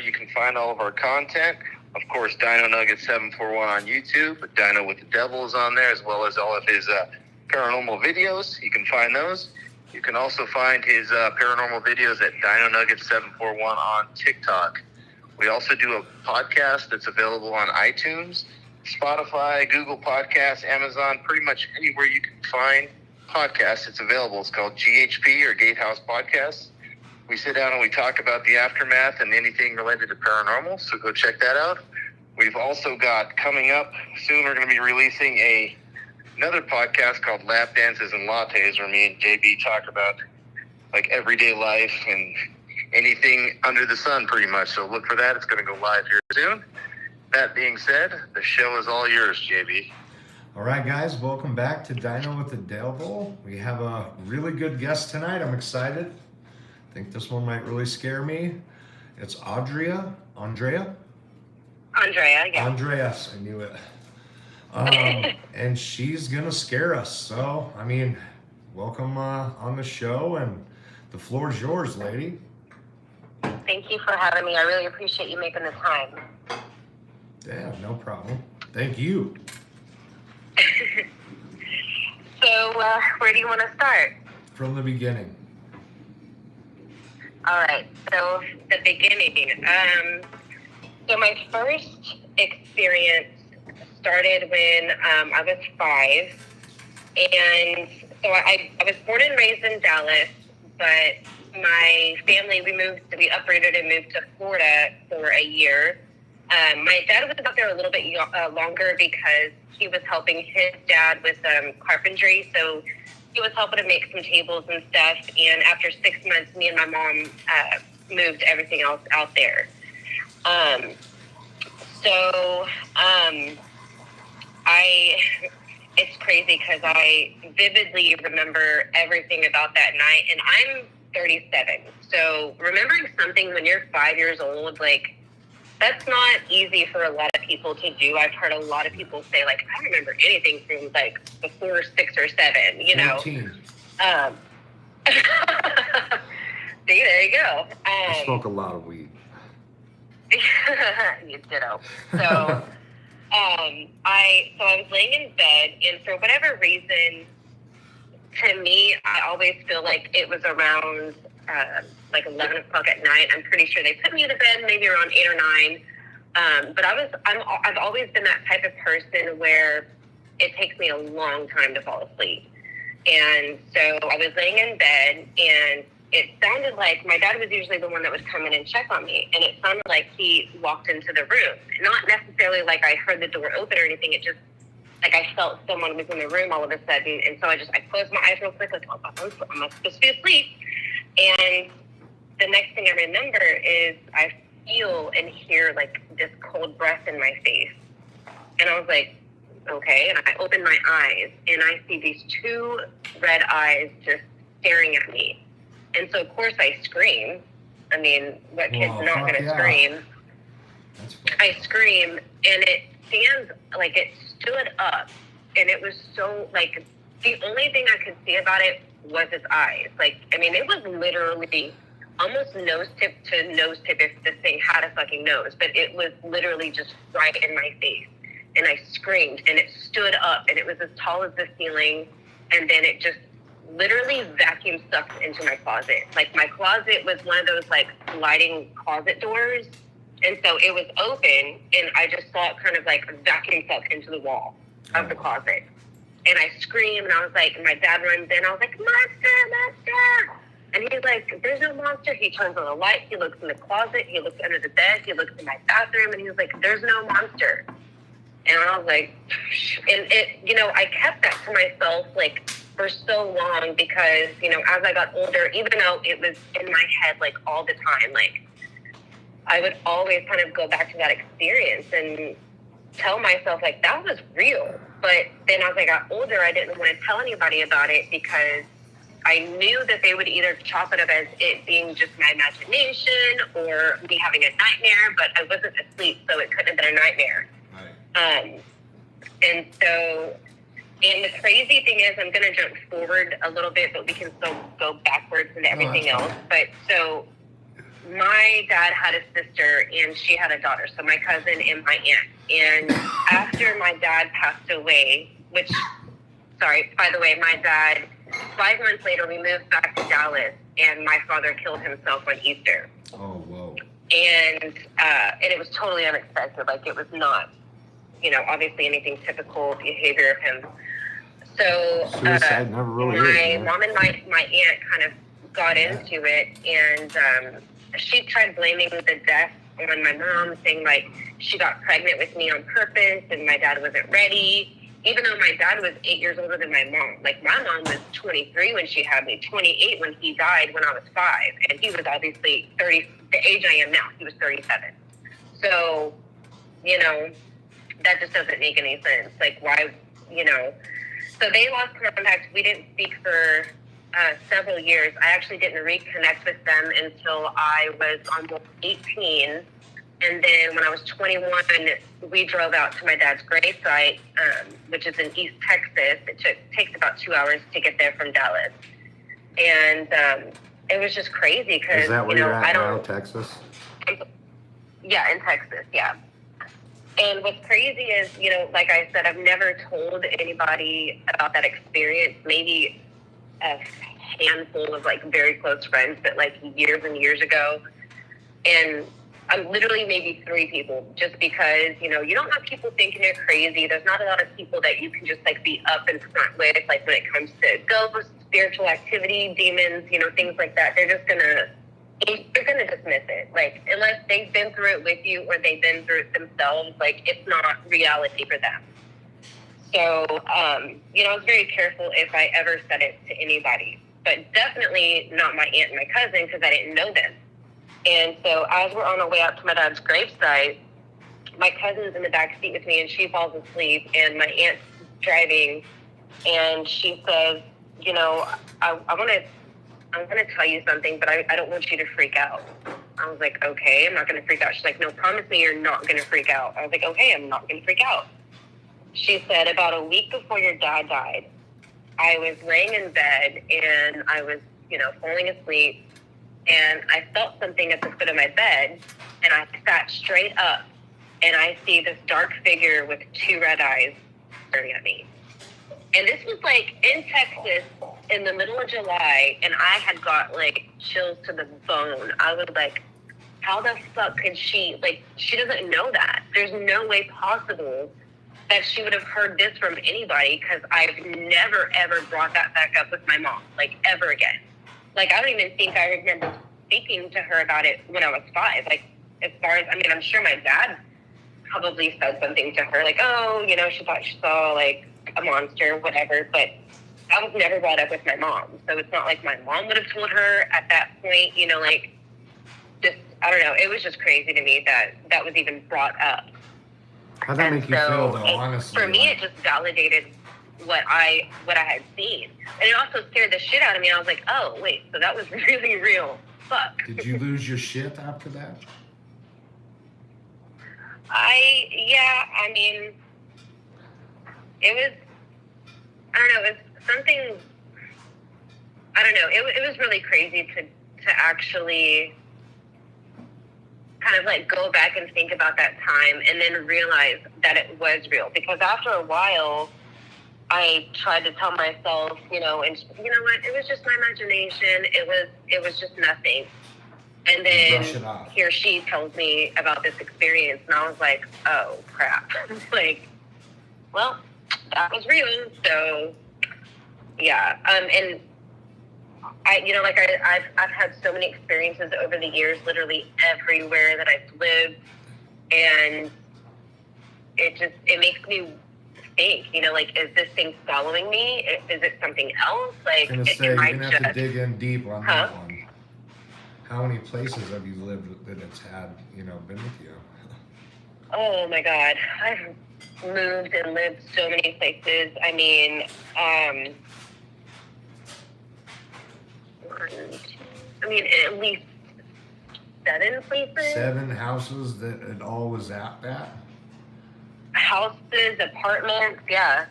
you can find all of our content. Of course, Dino Nugget 741 on YouTube, but Dino with the Devil is on there, as well as all of his paranormal videos. You can find those. You can also find his paranormal videos at Dino Nugget 741 on TikTok. We also do a podcast that's available on iTunes, Spotify, Google Podcasts, Amazon, pretty much anywhere you can find podcasts, it's available. It's called GHP or Gatehouse Podcasts. We sit down and we talk about the aftermath and anything related to paranormal, so go check that out. We've also got coming up soon, we're going to be releasing another podcast called Lap Dances and Lattes, where me and JB talk about like everyday life and anything under the sun pretty much. So look for that. It's going to go live here soon. That being said, the show is all yours, JB. All right, guys, welcome back to Dino with the Devil. We have a really good guest tonight. I'm excited. I think this one might really scare me. It's Andréa. Andréa, yeah. Andreas, I knew it. And she's going to scare us. So, I mean, welcome on the show, and the floor is yours, lady. Thank you for having me. I really appreciate you making the time. Yeah, no problem. Thank you. So, where do you want to start? From the beginning. All right, so the beginning. So my first experience started when I was 5. And so I was born and raised in Dallas, but my family, we uprooted and moved to Florida for a year. My dad was out there a little bit longer because he was helping his dad with carpentry. So he was helping to make some tables and stuff. And after 6 months, me and my mom moved everything else out there. It's crazy because I vividly remember everything about that night. And I'm 37. So remembering something when you're 5 years old, like, that's not easy for a lot of people to do. I've heard a lot of people say, like, I don't remember anything from, like, before 6 or 7, you know. 14. See, there you go. I smoke a lot of weed. You ditto. So, I was laying in bed, and for whatever reason, to me, I always feel like it was around like 11 o'clock at night. I'm pretty sure they put me to bed maybe around 8 or 9. But I've always been that type of person where it takes me a long time to fall asleep. And so I was laying in bed, and it sounded like my dad was usually the one that would come in and check on me. And it sounded like he walked into the room. Not necessarily like I heard the door open or anything. It just, like, I felt someone was in the room all of a sudden. And so I closed my eyes real quick, like, I'm not supposed to be asleep. And the next thing I remember is I feel and hear, like, this cold breath in my face. And I was like, okay. And I open my eyes, and I see these 2 red eyes just staring at me. And so, of course, I scream. I mean, what kid's not going to scream? I scream, and it stands, like, it stood up. And it was so, like, the only thing I could see about it was its eyes. Like, I mean, it was literally almost nose tip to nose tip if this thing had a fucking nose, but it was literally just right in my face. And I screamed, and it stood up, and it was as tall as the ceiling, and then it just literally vacuum sucked into my closet. Like, my closet was one of those, like, sliding closet doors, and so it was open, and I just saw it kind of, like, vacuum suck into the wall of the closet. And I screamed, and I was like, my dad runs in. I was like, monster! And he's like, there's no monster. He turns on the light. He looks in the closet. He looks under the bed. He looks in my bathroom. And he was like, there's no monster. And I was like, and it, you know, I kept that to myself, like, for so long because, you know, as I got older, even though it was in my head, like, all the time, like, I would always kind of go back to that experience and tell myself, like, that was real. But then as I got older, I didn't want to tell anybody about it because I knew that they would either chop it up as it being just my imagination or me having a nightmare, but I wasn't asleep, so it couldn't have been a nightmare. Right. And the crazy thing is, I'm going to jump forward a little bit, but we can still go backwards into everything else. But so my dad had a sister and she had a daughter, so my cousin and my aunt. And after my dad passed away, which, sorry, by the way, my dad, 5 months later, we moved back to Dallas, and my father killed himself on Easter. Oh, whoa. And it was totally unexpected. Like, it was not, obviously anything typical behavior of him. So Suicide never really is, my man. mom and my aunt kind of got into it, and she tried blaming the death on my mom, saying like she got pregnant with me on purpose and my dad wasn't ready, even though my dad was 8 years older than my mom. Like, my mom was 23 when she had me, 28 when he died when I was 5, and he was obviously 30, the age I am now. He was 37. So, that just doesn't make any sense. Like, why, so they lost contact. We didn't speak for several years. I actually didn't reconnect with them until I was almost 18. And then when I was 21, we drove out to my dad's gravesite, which is in East Texas. It takes about 2 hours to get there from Dallas. And it was just crazy because, Is that where you're at now, Texas? Yeah, in Texas, yeah. And what's crazy is, like I said, I've never told anybody about that experience. Maybe a handful of like very close friends, but like years and years ago. And I'm literally maybe 3 people, just because, you don't want people thinking you're crazy. There's not a lot of people that you can just like be up in front with, like when it comes to ghosts, spiritual activity, demons, things like that. They're gonna dismiss it. Like, unless they've been through it with you or they've been through it themselves, like, it's not reality for them. So, I was very careful if I ever said it to anybody, but definitely not my aunt and my cousin, because I didn't know them. And so as we're on our way out to my dad's gravesite, my cousin's in the back seat with me, and she falls asleep, and my aunt's driving, and she says, I'm going to tell you something, but I don't want you to freak out. I was like, okay, I'm not going to freak out. She's like, no, promise me you're not going to freak out. I was like, okay, I'm not going to freak out. She said, about a week before your dad died, I was laying in bed, and I was, falling asleep, and I felt something at the foot of my bed, and I sat straight up, and I see this dark figure with 2 red eyes staring at me. And this was like in Texas in the middle of July, and I had got like chills to the bone. I was like, how the fuck could she doesn't know that. There's no way possible that she would have heard this from anybody, because I've never, ever brought that back up with my mom, like, ever again. Like, I don't even think I remember speaking to her about it when I was 5. Like, as far as, I'm sure my dad probably said something to her, like, oh, she thought she saw, like, a monster, whatever, but that was never brought up with my mom. So it's not like my mom would have told her at that point, just, I don't know. It was just crazy to me that was even brought up. How'd that make you feel, though, honestly? For me, it just validated what I had seen. And it also scared the shit out of me. I was like, oh, wait, so that was really real. Fuck. Did you lose your shit after that? It was, I don't know, it was something, I don't know, it was really crazy to actually kind of like go back and think about that time and then realize that it was real. Because after a while, I tried to tell myself, and you know what, it was just my imagination, it was just nothing. And then here she tells me about this experience, and I was like, oh crap. Like, well, that was real. So yeah. And I've had so many experiences over the years, literally everywhere that I've lived, and it makes me think, is this thing following me? Is it something else? Like, I'm gonna say, you're gonna have to dig in deep on that one. How many places have you lived that it's had, been with you? Oh my God. I've moved and lived so many places. At least 7 places. 7 houses that it all was at that? Houses, apartments, yeah.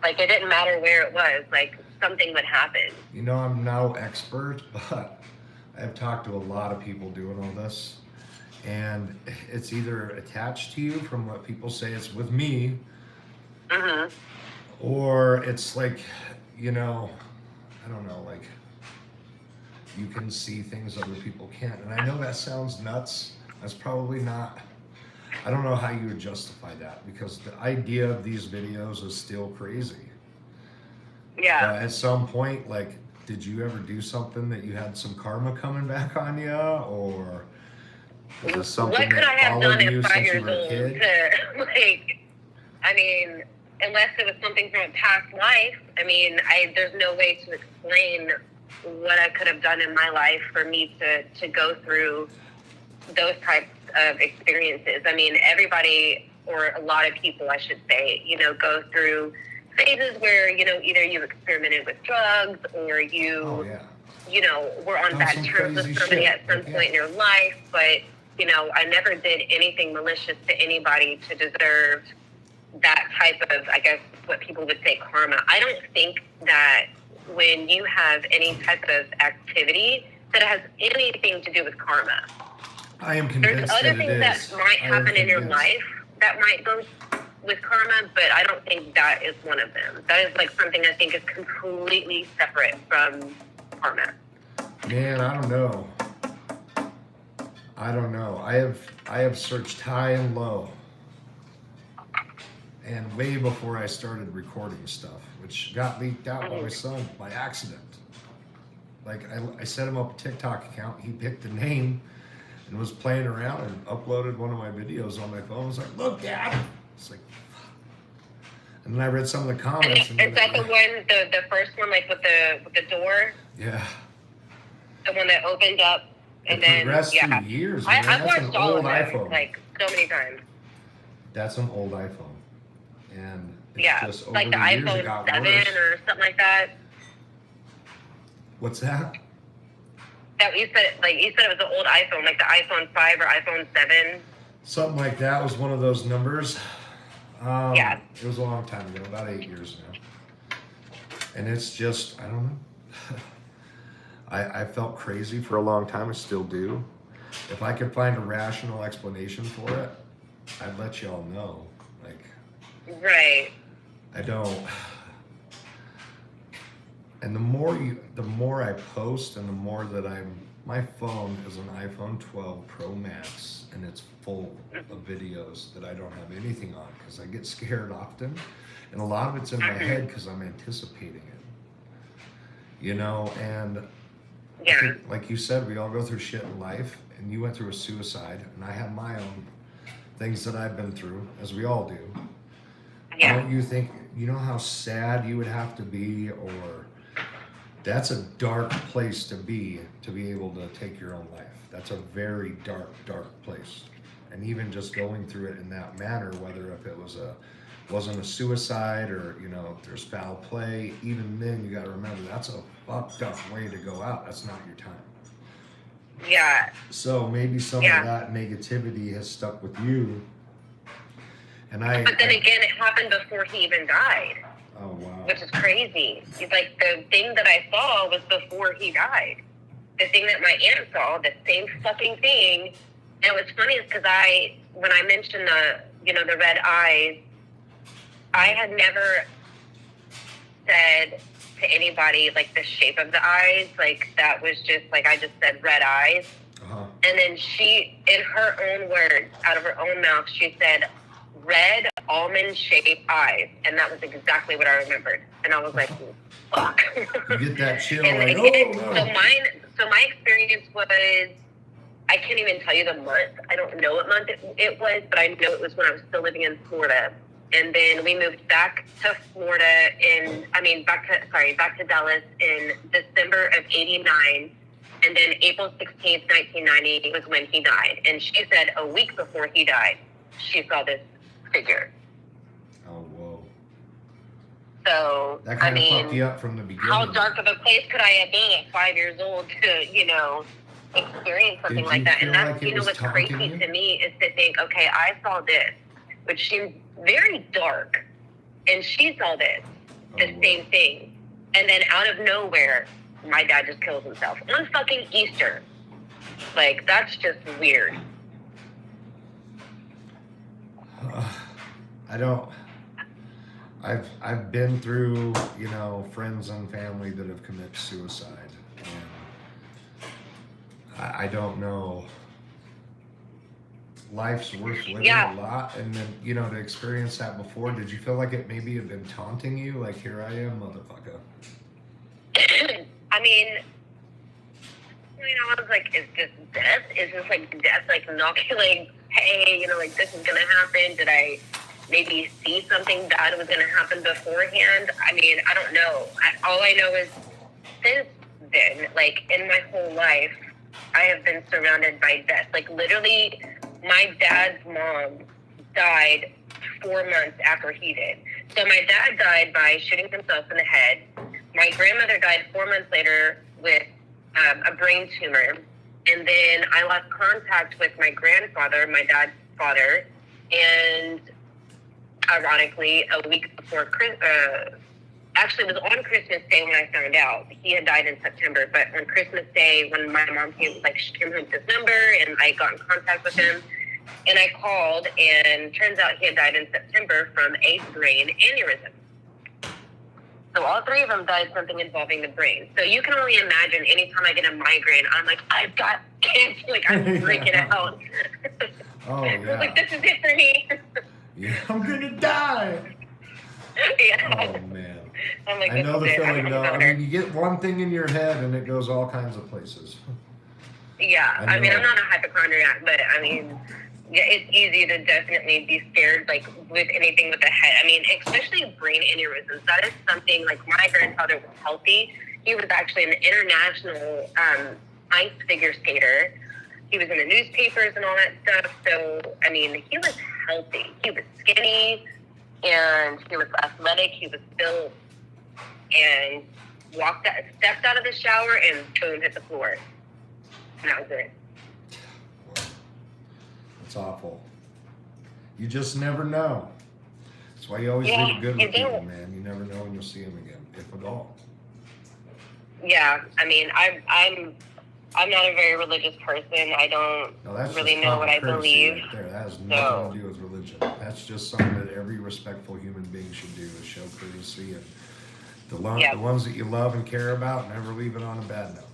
Like, it didn't matter where it was. Like, something would happen. I'm no expert, but I've talked to a lot of people doing all this, and it's either attached to you from what people say it's with me, Mm-hmm. or it's like, I don't know, like you can see things other people can't. And I know that sounds nuts. That's probably not, I don't know how you would justify that, because the idea of these videos is still crazy. Yeah. But at some point, like, did you ever do something that you had some karma coming back on you, or is this something What could I that have followed done you at 5 since you years were a old kid? to, like, I mean, unless it was something from a past life, I mean, there's no way to explain what I could have done in my life for me to go through those types of experiences. I mean, everybody, or a lot of people, I should say, go through phases where, either you experimented with drugs or you, Oh, yeah. were on Done bad some terms with crazy somebody shit. at some Yeah. point in your life. But, I never did anything malicious to anybody to deserve that type of, I guess, what people would say karma. I don't think that when you have any type of activity that has anything to do with karma. I am There's convinced other that it things is. that might I am happen in your convinced. life that might go with karma, but I don't think that is one of them. That is like something I think is completely separate from karma. Man, I don't know. I have searched high and low, and way before I started recording stuff, which got leaked out by my son by accident. Like, I set him up a TikTok account. He picked the name and was playing around and uploaded one of my videos on my phone. I was like, "Look, Dad!" It's like, and then I read some of the comments. And is that the one, the first one, like with the door, Yeah. the one that opened up, and It then progressed yeah, through years, man. I've That's an watched all old of them iPhone. like so many times. That's an old iPhone, and it's Yeah, just over like the the years it iPhone got 7 worse. or something like that. What's that? That you said it was an old iPhone, like the iPhone 5 or iPhone 7. Something like that was one of those numbers. Yeah. It was a long time ago, about 8 years now. And it's just, I don't know. I felt crazy for a long time. I still do. If I could find a rational explanation for it, I'd let y'all know. Like, Right. I don't. And the more I post, and the more that my phone is an iPhone 12 Pro Max, and it's full of videos that I don't have anything on because I get scared often, and a lot of it's in my head because I'm anticipating it. And I Yeah. think, like you said, we all go through shit in life, and you went through a suicide, and I have my own things that I've been through, as we all do. Yeah. Don't you think, how sad you would have to be, or that's a dark place to be able to take your own life. That's a very dark, dark place. And even just going through it in that manner, whether if it wasn't a suicide, or, if there's foul play, even then you gotta remember that's a fucked up way to go out. That's not your time. Yeah. So maybe some Yeah. of that negativity has stuck with you. And But then again, it happened before he even died, oh wow. which is crazy. It's like the thing that I saw was before he died. The thing that my aunt saw, the same fucking thing. And what's funny is because when I mentioned the red eyes, I had never said to anybody like the shape of the eyes, like that was just like I just said red eyes. Uh-huh. And then she, in her own words, out of her own mouth, she said red almond-shaped eyes, and that was exactly what I remembered. And I was like, fuck. You get that chill, And like, again, oh no. so my experience was, I can't even tell you the month. I don't know what month it was, but I know it was when I was still living in Florida. And then we moved back to Florida back to Dallas in December of '89. And then April 16th, 1990 was when he died. And she said a week before he died, she saw this figure. Oh, whoa. So, That kind of fucked you up from the beginning. how dark of a place could I have been at 5 years old to, experience something Did like you that? feel And that's, like it was what's taunting crazy you? to me is to think, okay, I saw this, which seemed very dark, and she saw this, the Oh, same thing. And then out of nowhere, my dad just kills himself on fucking Easter. Like, that's just weird. I've been through, you know, friends and family that have committed suicide, and I don't know. Life's worth living a lot, and then, you know, to experience that before, did you feel like it maybe had been taunting you? Like, here I am, motherfucker. I mean, you know, I was like, is this death? Is this like death, like knocking, like, hey, you know, like this is gonna happen? Did I maybe see something bad was gonna happen beforehand? I mean, I don't know. All I know is since then, like in my whole life, I have been surrounded by death. Like literally, my dad's mom died 4 months after he did. So my dad died by shooting himself in the head. My grandmother died 4 months later with a brain tumor. And then I lost contact with my grandfather, my dad's father. And ironically, a week before actually, it was on Christmas Day when I found out. He had died in September, but on Christmas Day, when my mom came, like, she came home with his number, and I got in contact with him, and I called, and turns out he had died in September from a brain aneurysm. So all 3 of them died something involving the brain. So you can only imagine anytime I get a migraine, I'm like, I've got cancer. Like, I'm freaking out. Oh, yeah. I was like, this is it for me. Yeah, I'm gonna die. Yeah. Oh, man. I'm like, I know the feeling, though. I better. mean, you get one thing in your head, and it goes all kinds of places. Yeah, I mean, I'm not a hypochondriac, but I mean, yeah, it's easy to definitely be scared, like, with anything with the head. I mean, especially brain aneurysms. That is something, like, my grandfather was healthy. He was actually an international ice figure skater. He was in the newspapers and all that stuff. So, I mean, he was healthy. He was skinny, and he was athletic. He was built, and stepped out of the shower, and boom, hit the floor. And that was it. It's awful. You just never know. That's why you always leave it good with people, man. You never know when you'll see them again, if at all. Yeah, I mean, I'm not a very religious person. I don't really know what I believe. Right there. That has nothing to do with religion. That's just something that every respectful human being should do, is show courtesy, and the ones that you love and care about, never leave it on a bad note.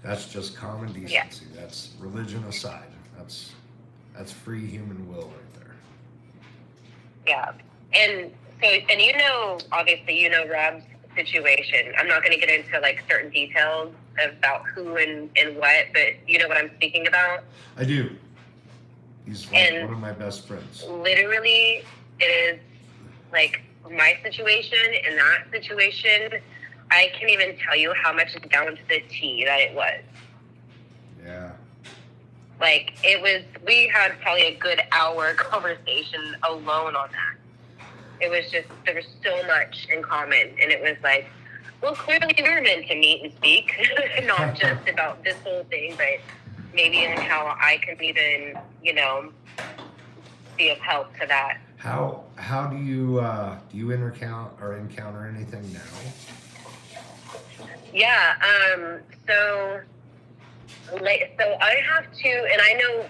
That's just common decency. Yeah. That's religion aside. That's free human will right there. Yeah. And so, and you know, obviously, you know Rob's situation. I'm not going to get into like certain details about who and what, but you know what I'm speaking about? I do. He's like one of my best friends. Literally, it is like my situation and that situation. I can't even tell you how much down to the T that it was. Yeah. Like, it was, we had probably a good hour conversation alone on that. It was just, there was so much in common. And it was like, well, clearly we're meant to meet and speak, not just about this whole thing, but maybe in how I can even, you know, be of help to that. How do you encounter anything now? Yeah, so I have to, and I know,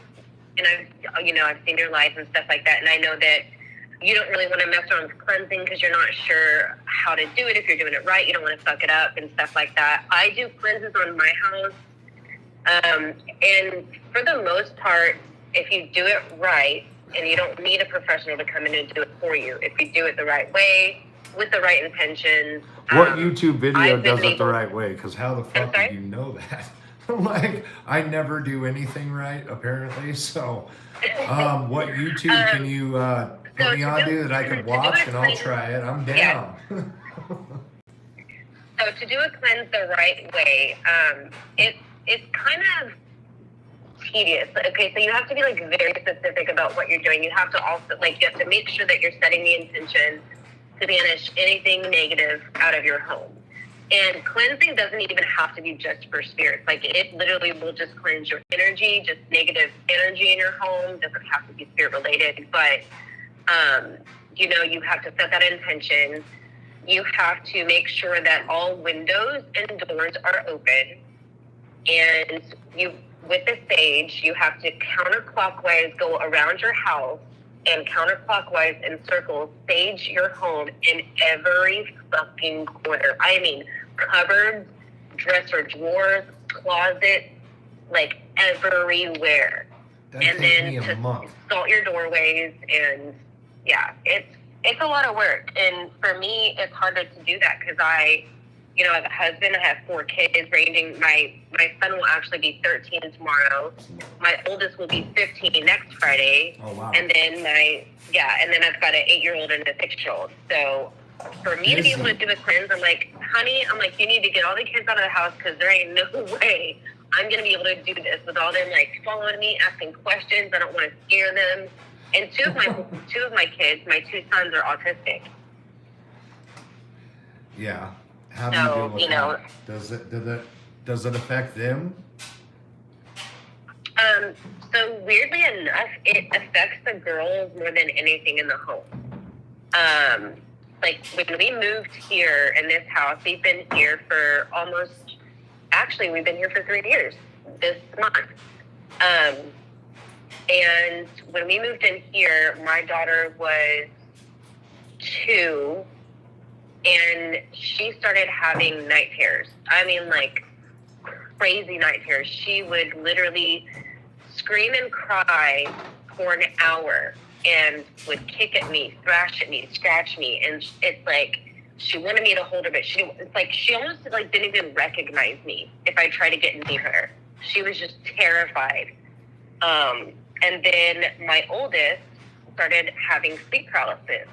and I've seen your life and stuff like that, and I know that you don't really want to mess around with cleansing because you're not sure how to do it. If you're doing it right, you don't want to fuck it up and stuff like that. I do cleanses on my house, and for the most part, if you do it right, and you don't need a professional to come in and do it for you, if you do it the right way, with the right intentions. What YouTube video does it the right way? Because how the fuck do you know that? Like, I never do anything right, apparently. So, what YouTube can you put me on, dude, that I can watch, and I'll try it. I'm down. Yeah. So to do a cleanse the right way, it's kind of tedious. Okay, so you have to be like very specific about what you're doing. You have to also you have to make sure that you're setting the intention to banish anything negative out of your home. And cleansing doesn't even have to be just for spirits. Like, it literally will just cleanse your energy, just negative energy in your home. Doesn't have to be spirit related, but you have to set that intention. you have to make sure that all windows and doors are open. And with the sage, you have to counterclockwise go around your house and counterclockwise in circles, sage your home in every fucking corner. I mean, cupboards, dresser drawers, closets, like everywhere. That'd And take then me a to month. salt your doorways, and yeah, it's a lot of work. And for me, it's harder to do that because I have a husband, I have 4 kids ranging. My son will actually be 13 tomorrow. My oldest will be 15 next Friday. Oh, wow. And then and then I've got an 8-year-old and a 6-year-old. So for me to be able to do a cleanse, I'm like, honey, you need to get all the kids out of the house because there ain't no way I'm going to be able to do this with all them like following me, asking questions. I don't want to scare them. And two of my kids, my 2 sons, are autistic. Yeah. How do you deal with that? Does it affect them? So weirdly enough, it affects the girls more than anything in the home. Like when we moved here in this house, we've been here for we've been here for 3 years this month. And when we moved in here, my daughter was 2, and she started having night terrors. I mean, like crazy night terrors. She would literally scream and cry for an hour and would kick at me, thrash at me, scratch me. And it's like she wanted me to hold her, but she almost didn't even recognize me if I tried to get near her. She was just terrified. And then my oldest started having sleep paralysis.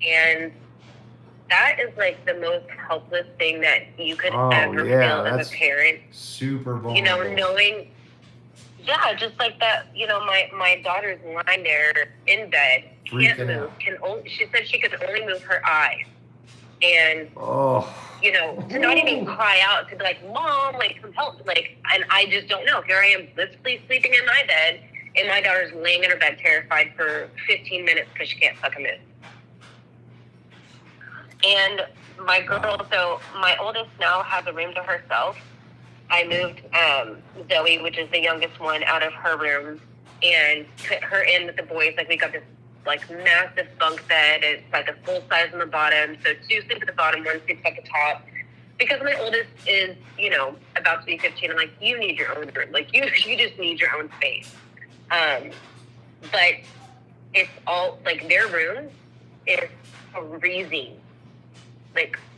And that is like the most helpless thing that you could ever feel as a parent. Super vulnerable. Knowing, just like that, my daughter's lying there in bed, can't move, she said she could only move her eyes. And, to not even cry out, to be like, Mom, some help, and I just don't know. Here I am blissfully sleeping in my bed, and my daughter's laying in her bed terrified for 15 minutes because she can't fucking move. And my girl, so my oldest now has a room to herself. I moved Zoe, which is the youngest one, out of her room and put her in with the boys. We got this massive bunk bed. It's a full size on the bottom. So 2 sleep at the bottom, 1 sleeps at the top. Because my oldest is, about to be 15. I'm like, you need your own room. You just need your own space. But it's all their room is freezing.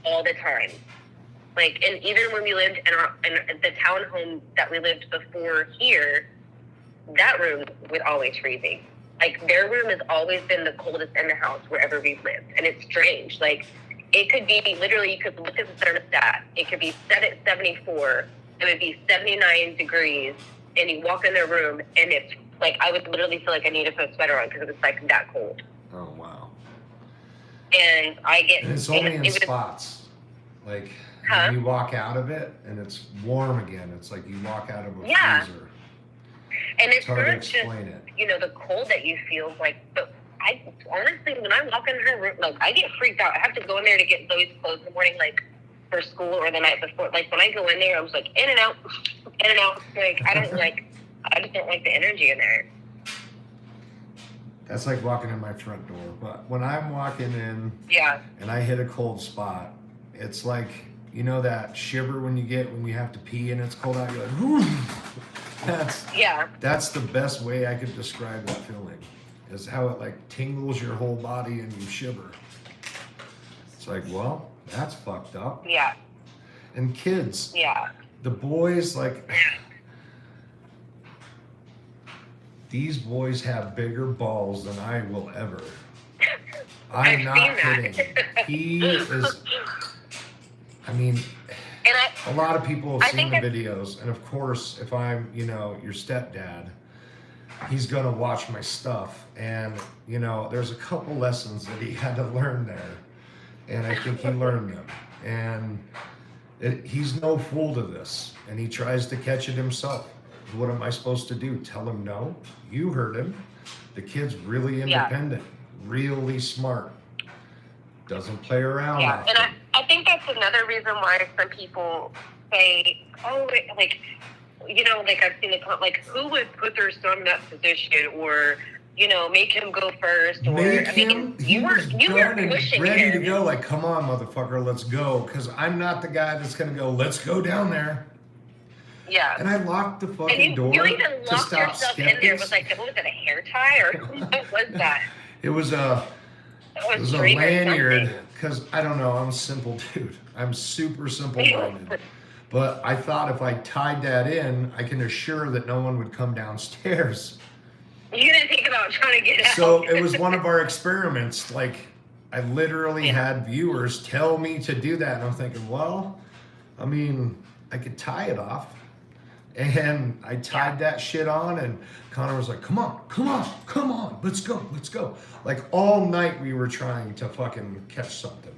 All the time. And even when we lived in the townhome that we lived before here, that room was always freezing. Their room has always been the coldest in the house wherever we've lived. And it's strange. It could be literally, you could look at the thermostat. It could be set at 74. It would be 79 degrees. And you walk in their room and it's I would literally feel like I need to put a sweater on because it was that cold. Oh, wow. And it's only in spots. When you walk out of it and it's warm again, it's like you walk out of a freezer. And it's hard to not explain just, the cold that you feel, but I honestly, when I walk in her room, I get freaked out. I have to go in there to get Zoe's clothes in the morning, for school or the night before. When I go in there, I'm just in and out, in and out. I just don't like the energy in there. That's like walking in my front door. But when I'm walking in and I hit a cold spot, it's like, that shiver when you have to pee and it's cold out, you're like, that's the best way I could describe that feeling, is how it tingles your whole body and you shiver. It's well, that's fucked up. Yeah. And kids. Yeah. The boys, these boys have bigger balls than I will ever. I'm not kidding. He is, a lot of people have seen the videos, and of course, if I'm, your stepdad, he's gonna watch my stuff, and, there's a couple lessons that he had to learn there, and I think he learned them, and he's no fool to this, and he tries to catch it himself. What am I supposed to do? Tell him no? You heard him. The kid's really independent, really smart. Doesn't play around. Yeah, Often. and I think that's another reason why some people say, oh, like, you know, like I've seen it, like, who would put their son in that position, or, you know, make him go first, or, you were pushing ready him. to go, like, come on, motherfucker, let's go, because I'm not the guy that's going to go, let's go down there. Yeah. And I locked the fucking door you even to locked stop yourself skeptics. in there. It was like, what was it, a hair tie, or what was that? It was a lanyard, because I don't know, I'm a simple dude. I'm super simple-minded. But I thought if I tied that in, I can assure that no one would come downstairs. You didn't think about trying to get out. So it was one of our experiments. Like, I literally had viewers tell me to do that. And I'm thinking, well, I mean, I could tie it off. And I tied that shit on, and Connor was like, come on, let's go. Like, all night we were trying to fucking catch something.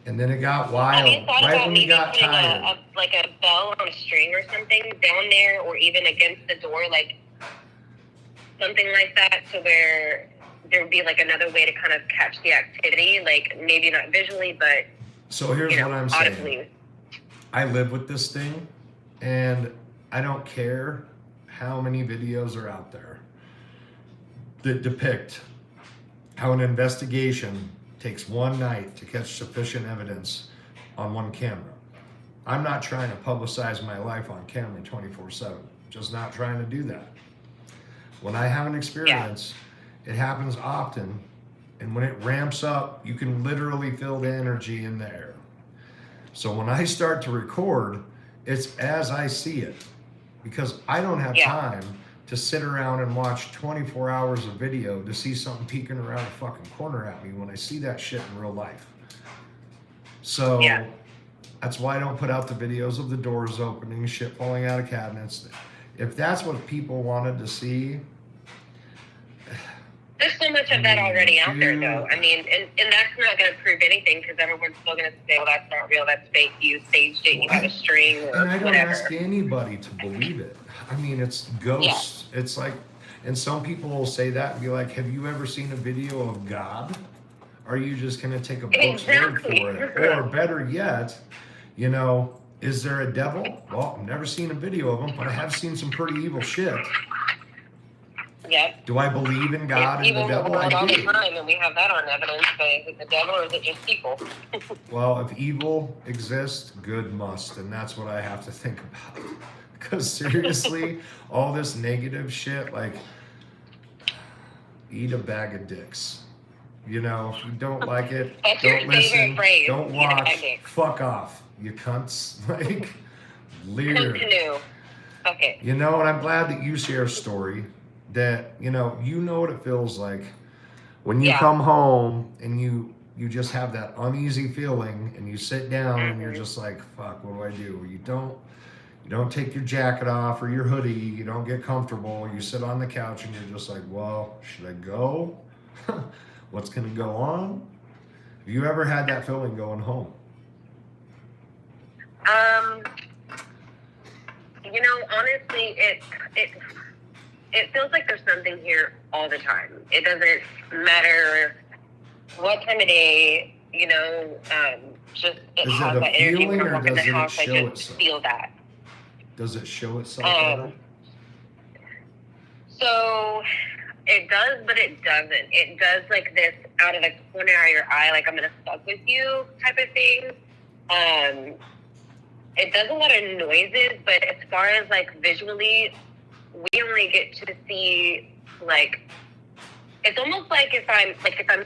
And then it got wild. Have you thought right about when we maybe got putting tired. like a bell on a string or something down there, or even against the door, like something like that, to where there would be like another way to kind of catch the activity, like maybe not visually, but So here's what I'm saying. audibly. I live with this thing, and I don't care how many videos are out there that depict how an investigation takes one night to catch sufficient evidence on one camera. I'm not trying to publicize my life on camera 24/7. Just not trying to do that. When I have an experience, it happens often, and when it ramps up, you can literally feel the energy in the air. So when I start to record, it's as I see it, because I don't have time to sit around and watch 24 hours of video to see something peeking around a fucking corner at me when I see that shit in real life. So that's why I don't put out the videos of the doors opening, shit falling out of cabinets. If that's what people wanted to see. There's so much of that already out there, though. I mean, and that's not going to prove anything, because everyone's still going to say, well, that's not real, that's fake, you staged it, you had a string, or and I don't whatever. ask anybody to believe it. I mean, it's ghosts. It's like, and some people will say that and be like, have you ever seen a video of God? Are you just going to take a book's word for it? Or better yet, you know, is there a devil? Well, I've never seen a video of him, but I have seen some pretty evil shit. Yep. Do I believe in God and the devil? I all the do. time, and we have that on evidence, but is it the devil, or is it just people? Well, if evil exists, good must, and that's what I have to think about. Because seriously, all this negative shit, like, eat a bag of dicks. You know, if you don't like it, That's your don't listen, favorite phrase. don't Eat a bag of watch, dicks. fuck off, you cunts. Like, leer. Canoe. Okay. You know, and I'm glad that you share a story that, you know what it feels like when you come home and you just have that uneasy feeling, and you sit down and you're just like, fuck, what do? You don't take your jacket off or your hoodie, you don't get comfortable, you sit on the couch and you're just like, well, should I go? What's gonna go on? Have you ever had that feeling going home? You know, honestly, it feels like there's something here all the time. It doesn't matter what time of day, you know, just it Is has it a that energy feeling, when I or walk in does the it house. I show just itself? feel that. Does it show itself ever? So it does, but it doesn't. It does like this out of the corner of your eye, like I'm gonna fuck with you type of thing. It does a lot of noises, but as far as like visually, we only get to see like, it's almost like if I'm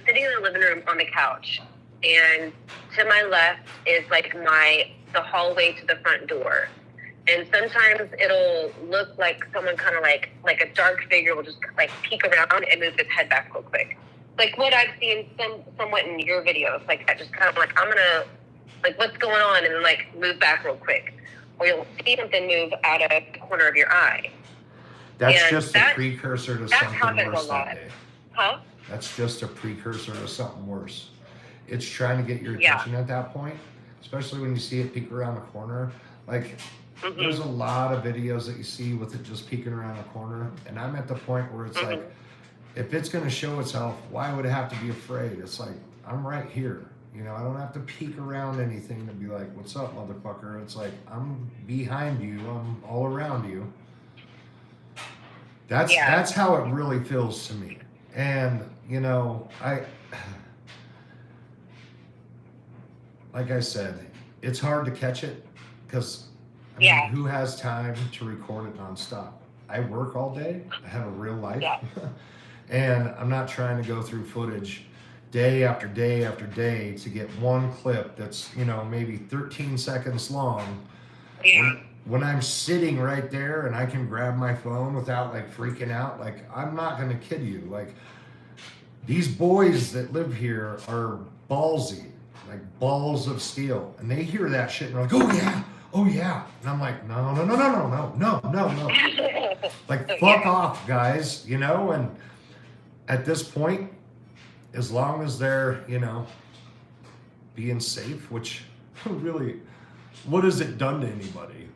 sitting in the living room on the couch, and to my left is like the hallway to the front door. And sometimes it'll look like someone kind of like a dark figure will just like peek around and move its head back real quick. Like what I've seen somewhat in your videos, like that, just kind of like, I'm gonna, like, what's going on? And then like move back real quick. Or you'll see something move out of the corner of your eye. That's And just a precursor to something worse that day. Huh? That's just a precursor to something worse. It's trying to get your attention at that point, especially when you see it peek around the corner. Like, there's a lot of videos that you see with it just peeking around the corner, and I'm at the point where it's like, if it's going to show itself, why would it have to be afraid? It's like, I'm right here. You know, I don't have to peek around anything to be like, what's up, motherfucker? It's like, I'm behind you. I'm all around you. That's how it really feels to me. And, you know, like I said, it's hard to catch it because, I mean, who has time to record it nonstop? I work all day. I have a real life. Yeah. And I'm not trying to go through footage day after day after day to get one clip that's, you know, maybe 13 seconds long. Yeah. When I'm sitting right there and I can grab my phone without like freaking out, like I'm not gonna kid you. Like these boys that live here are ballsy, like balls of steel. And they hear that shit and they're like, oh yeah. And I'm like, no. Like fuck off, guys, you know? And at this point, as long as they're, you know, being safe, which really, what has it done to anybody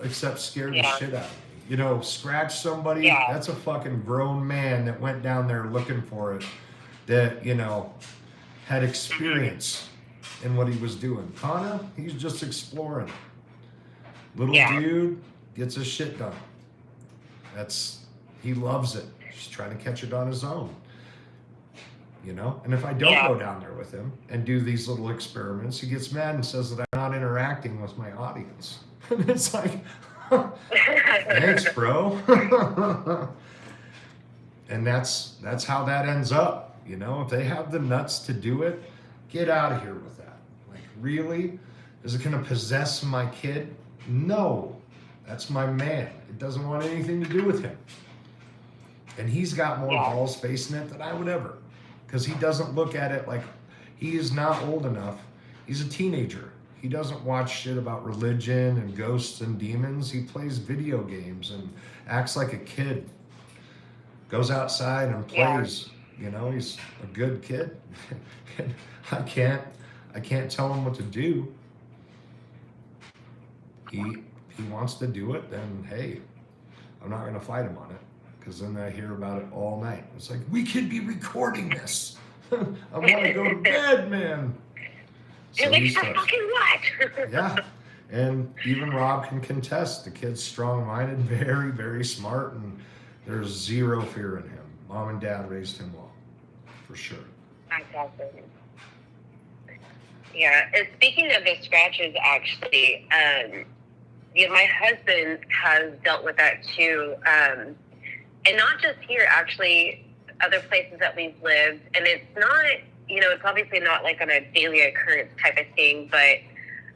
except scare the shit out of me? You know, scratch somebody, that's a fucking grown man that went down there looking for it, that, you know, had experience in what he was doing. Kana, he's just exploring. Little dude gets his shit done. He loves it. He's trying to catch it on his own. You know, and if I don't go down there with him and do these little experiments, he gets mad and says that I'm not interacting with my audience. And it's like, thanks, bro. And that's how that ends up. You know, if they have the nuts to do it, get out of here with that. Like, really? Is it going to possess my kid? No, that's my man. It doesn't want anything to do with him. And he's got more balls facing it than I would ever. Because he doesn't look at it like, he is not old enough. He's a teenager. He doesn't watch shit about religion and ghosts and demons. He plays video games and acts like a kid. Goes outside and plays. You know, he's a good kid. I can't tell him what to do. He wants to do it, then hey, I'm not gonna fight him on it. Because then I hear about it all night. It's like, we could be recording this. I want to go to bed, man. You're like, for fucking what? Yeah. And even Rob can contest. The kid's strong-minded, very, very smart, and there's zero fear in him. Mom and dad raised him well, for sure. That's awesome. Yeah, and speaking of the scratches, actually, my husband has dealt with that too. And not just here, actually, other places that we've lived. And it's not, you know, it's obviously not like on a daily occurrence type of thing. But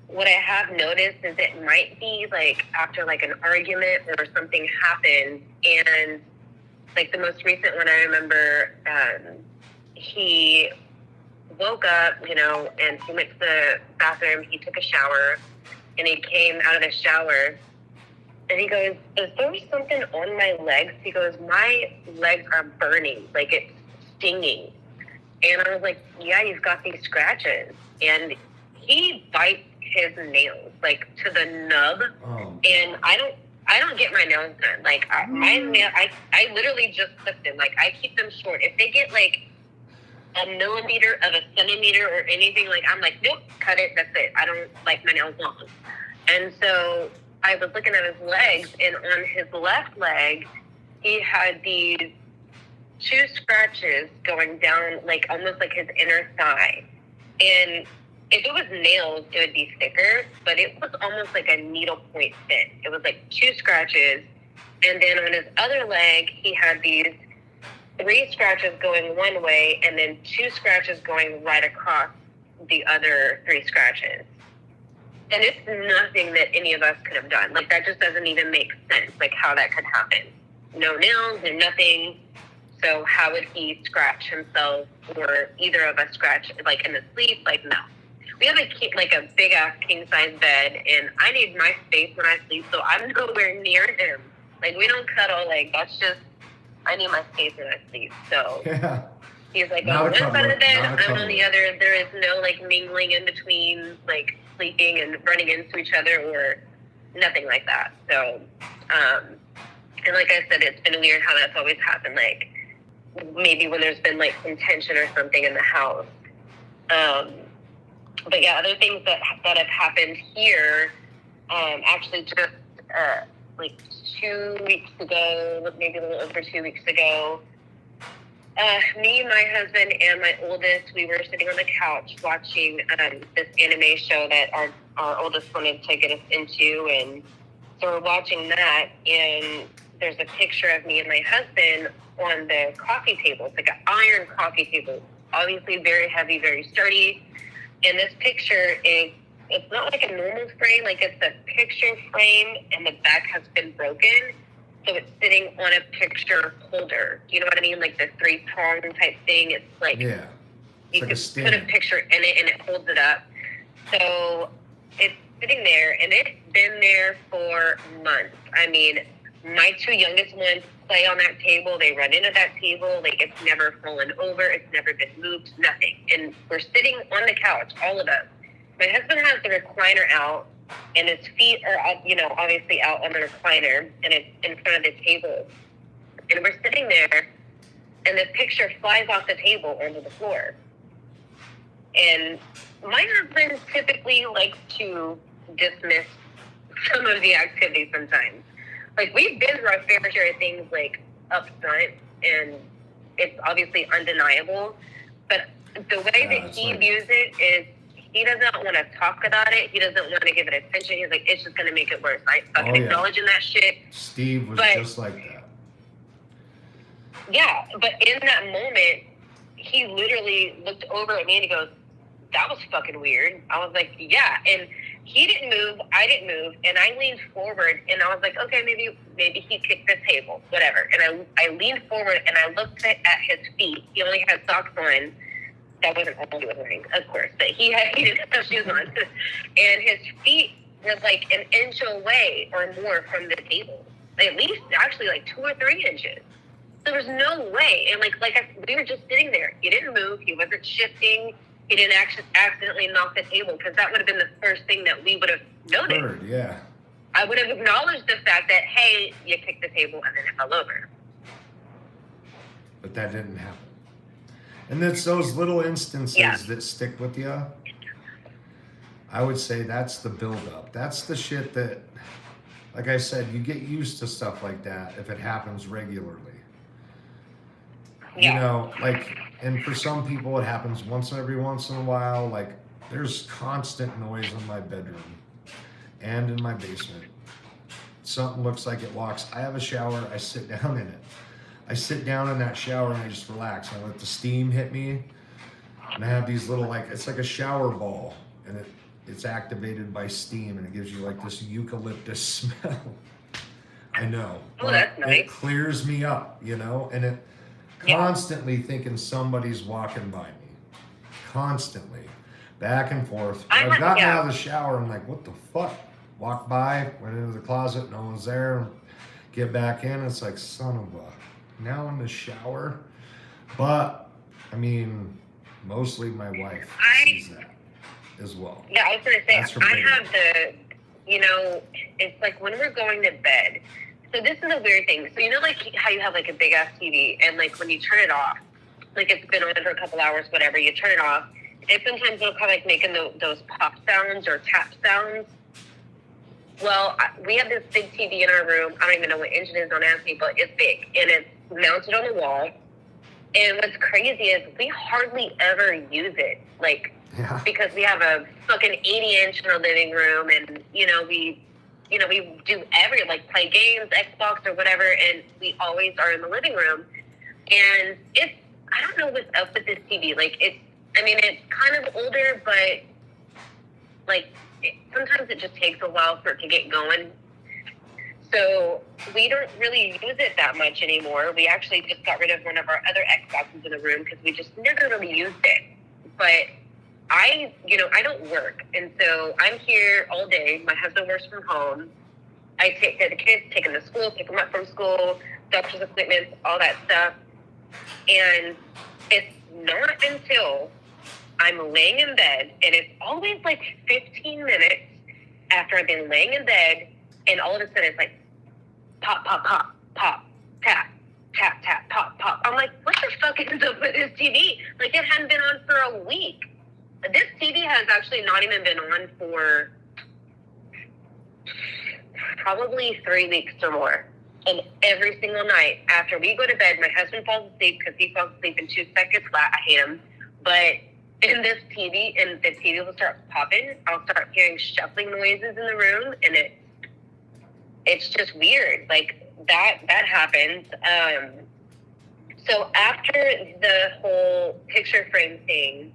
what I have noticed is it might be like after like an argument or something happened. And like the most recent one I remember, he woke up, you know, and he went to the bathroom. He took a shower and he came out of the shower. And he goes, is there something on my legs? He goes, my legs are burning, like it's stinging. And I was like, yeah, you've got these scratches. And he bites his nails, like to the nub. Oh. And I don't get my nails done. Like my nail, I literally just clip them. Like I keep them short. If they get like a millimeter of a centimeter or anything, like I'm like, nope, cut it. That's it. I don't like my nails long. And so I was looking at his legs, and on his left leg, he had these 2 scratches going down, like almost like his inner thigh. And if it was nails, it would be thicker, but it was almost like a needlepoint thin. It was like 2 scratches. And then on his other leg, he had these 3 scratches going one way, and then 2 scratches going right across the other 3 scratches. And it's nothing that any of us could have done. Like, that just doesn't even make sense, like, how that could happen. No nails, no nothing. So how would he scratch himself, or either of us scratch, like, in the sleep? Like, no. We have a big-ass king-size bed, and I need my space when I sleep, so I'm nowhere near him. Like, we don't cuddle. Like, that's just, I need my space when I sleep. So he's, like, on one side of the bed, I'm on the other. There is no, like, mingling in between, like, sleeping and running into each other or nothing like that. So, and like I said, it's been weird how that's always happened. Like maybe when there's been like some tension or something in the house, But yeah, other things that have happened here, actually just like 2 weeks ago, maybe a little over 2 weeks ago, me, my husband, and my oldest, we were sitting on the couch watching this anime show that our oldest wanted to get us into, and so we're watching that, and there's a picture of me and my husband on the coffee table. It's like an iron coffee table, obviously very heavy, very sturdy. And this picture it's not like a normal frame, like it's a picture frame and the back has been broken. So it's sitting on a picture holder. Do you know what I mean? Like the 3-prong type thing. It's like, Yeah. You can put a picture in it and it holds it up. So it's sitting there and it's been there for months. I mean, my 2 youngest ones play on that table. They run into that table. Like, it's never fallen over. It's never been moved. Nothing. And we're sitting on the couch, all of us. My husband has the recliner out, and his feet are, obviously out on the recliner, and it's in front of the table. And we're sitting there, and the picture flies off the table onto the floor. And my husband typically likes to dismiss some of the activity sometimes. Like, we've been through our fair share of things, like, up front, and it's obviously undeniable. But the way that he views it is he doesn't want to talk about it. He doesn't want to give it attention. He's like, it's just going to make it worse. I fucking acknowledging that shit. Steve was just like that. Yeah, but in that moment, he literally looked over at me and he goes, that was fucking weird. I was like, yeah. And he didn't move, I didn't move, and I leaned forward, and I was like, okay, maybe he kicked the table, whatever. And I leaned forward, and I looked at his feet. He only had socks on. That wasn't all he was wearing, of course, but he didn't have shoes on. And his feet were like an inch away or more from the table. At least, actually, like 2 or 3 inches. There was no way. And we were just sitting there. He didn't move. He wasn't shifting. He didn't accidentally knock the table, because that would have been the first thing that we would have noticed. Heard, yeah. I would have acknowledged the fact that, hey, you kicked the table and then it fell over. But that didn't happen. And it's those little instances that stick with you. I would say that's the buildup. That's the shit that, like I said, you get used to stuff like that if it happens regularly. Yeah. You know, like, and for some people it happens every once in a while. Like, there's constant noise in my bedroom and in my basement. Something looks like it walks. I have a shower. I sit down in it. I sit down in that shower and I just relax. I let the steam hit me. And I have these little, like, it's like a shower ball. And it's activated by steam. And it gives you, like, this eucalyptus smell. I know. Oh, that's nice. It clears me up, you know? And it constantly thinking somebody's walking by me. Constantly. Back and forth. I've gotten out of the shower. I'm like, what the fuck? Walk by, went into the closet, no one's there. Get back in. It's like, son of a... Now in the shower. But, I mean, mostly my wife sees that as well. Yeah, I was going to say, I have it's like when we're going to bed. So this is a weird thing. So, you know, like how you have like a big ass TV, and like when you turn it off, like it's been on for a couple hours, whatever, you turn it off, and sometimes it'll kind of like making those pop sounds or tap sounds. Well, we have this big TV in our room. I don't even know what inch it is, don't ask me, but it's big, and it's mounted on the wall. And what's crazy is we hardly ever use it, like, because we have a fucking 80-inch in our living room, and we do play games, Xbox or whatever, and we always are in the living room. And I don't know what's up with this TV. Like, it's kind of older, but like, sometimes it just takes a while for it to get going. So we don't really use it that much anymore. We actually just got rid of one of our other Xboxes in the room because we just never really used it. But I don't work. And so I'm here all day. My husband works from home. I take the kids, take them to school, pick them up from school, doctor's appointments, all that stuff. And it's not until I'm laying in bed, and it's always like 15 minutes after I've been laying in bed, and all of a sudden it's like pop, pop, pop, pop, tap, tap, tap, pop, pop. I'm like, what the fuck is up with this TV? Like, it hadn't been on for a week. this TV has actually not even been on for probably 3 weeks or more. And every single night after we go to bed, my husband falls asleep because he falls asleep in 2 seconds flat. I hate him. But in this TV, and the TV will start popping, I'll start hearing shuffling noises in the room, and it's just weird. Like that happens. So after the whole picture frame thing,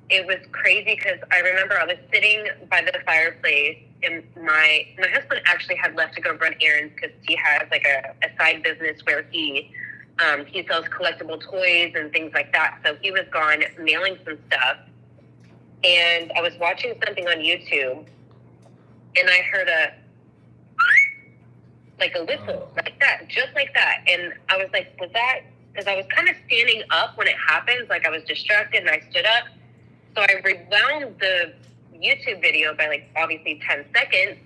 it was crazy because I remember I was sitting by the fireplace, and my husband actually had left to go run errands because he has like a side business where he sells collectible toys and things like that. So he was gone mailing some stuff, and I was watching something on YouTube, and I heard a whistle, like that, just like that. And I was like, was that, because I was kind of standing up when it happened, like I was distracted and I stood up. So I rewound the YouTube video by like obviously 10 seconds,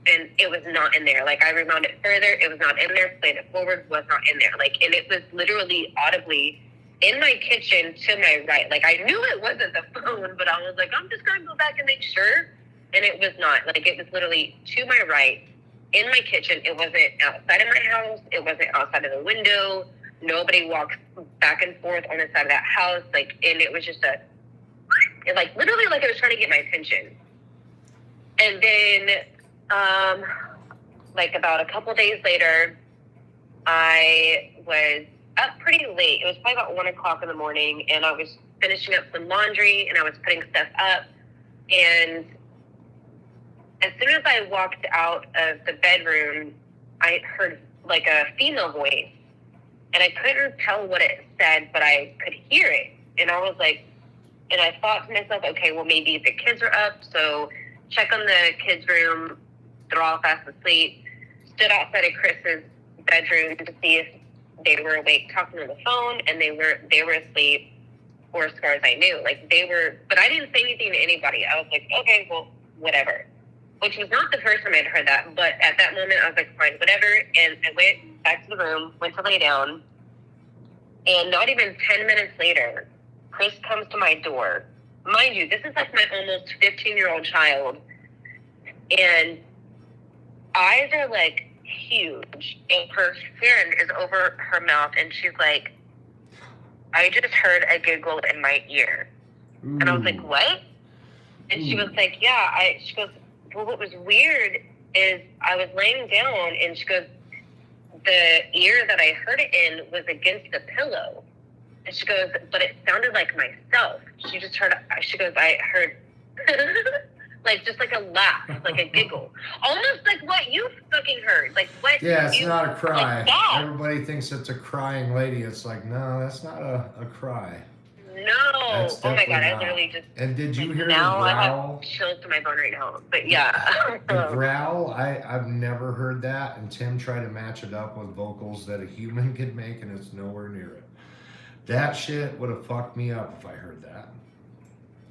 and it was not in there. Like I rewound it further, it was not in there, played it forward, was not in there. Like, and it was literally audibly in my kitchen to my right. Like I knew it wasn't the phone, but I was like, I'm just going to go back and make sure. And it was not. Like it was literally to my right in my kitchen. It wasn't outside of my house. It wasn't outside of the window. Nobody walks back and forth on the side of that house. Like, and it was just literally like it was trying to get my attention. And then, like about a couple days later, I was up pretty late. It was probably about 1 o'clock in the morning, and I was finishing up some laundry, and I was putting stuff up. And as soon as I walked out of the bedroom, I heard like a female voice, and I couldn't tell what it said, but I could hear it. And I was like, and I thought to myself, okay, well, maybe the kids are up, so check on the kids' room. They're all fast asleep. Stood outside of Chris's bedroom to see if they were awake, talking on the phone, and they were asleep, or as far as I knew. Like they were, but I didn't say anything to anybody. I was like, okay, well, whatever. Which was not the first time I'd heard that, but at that moment I was like, fine, whatever. And I went back to the room, went to lay down, and not even 10 minutes later, Chris comes to my door. Mind you, this is like my almost 15-year-old child, and eyes are like huge, and her hand is over her mouth, and she's like, I just heard a giggle in my ear. Ooh. And I was like, what? And she was like, yeah. She goes, well, what was weird is I was laying down, and she goes, the ear that I heard it in was against the pillow. And she goes, but it sounded like myself. She goes, I heard, like, just like a laugh, like a giggle. Almost like what you fucking heard. Like, what? Yeah, it's not a cry. Like that. Everybody thinks it's a crying lady. It's like, no, that's not a cry. No. Oh my God, I literally just. And did you hear now the growl? I have chills to my bone right now. But yeah. The growl, I've never heard that. And Tim tried to match it up with vocals that a human could make, and it's nowhere near it. That shit would have fucked me up if I heard that.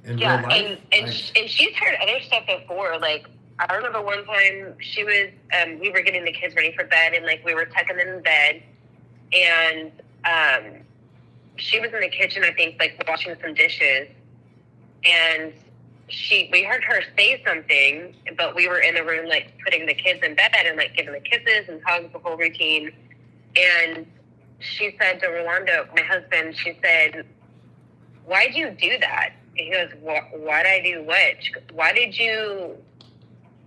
In real life, and she's heard other stuff before. Like, I remember one time she was, we were getting the kids ready for bed, and like we were tucking them in bed, and she was in the kitchen, I think, like washing some dishes, and we heard her say something, but we were in the room like putting the kids in bed and like giving the kisses and hugs, the whole routine, and she said to Rolando, my husband, she said, why'd you do that? And he goes, why'd I do what? She goes, why did you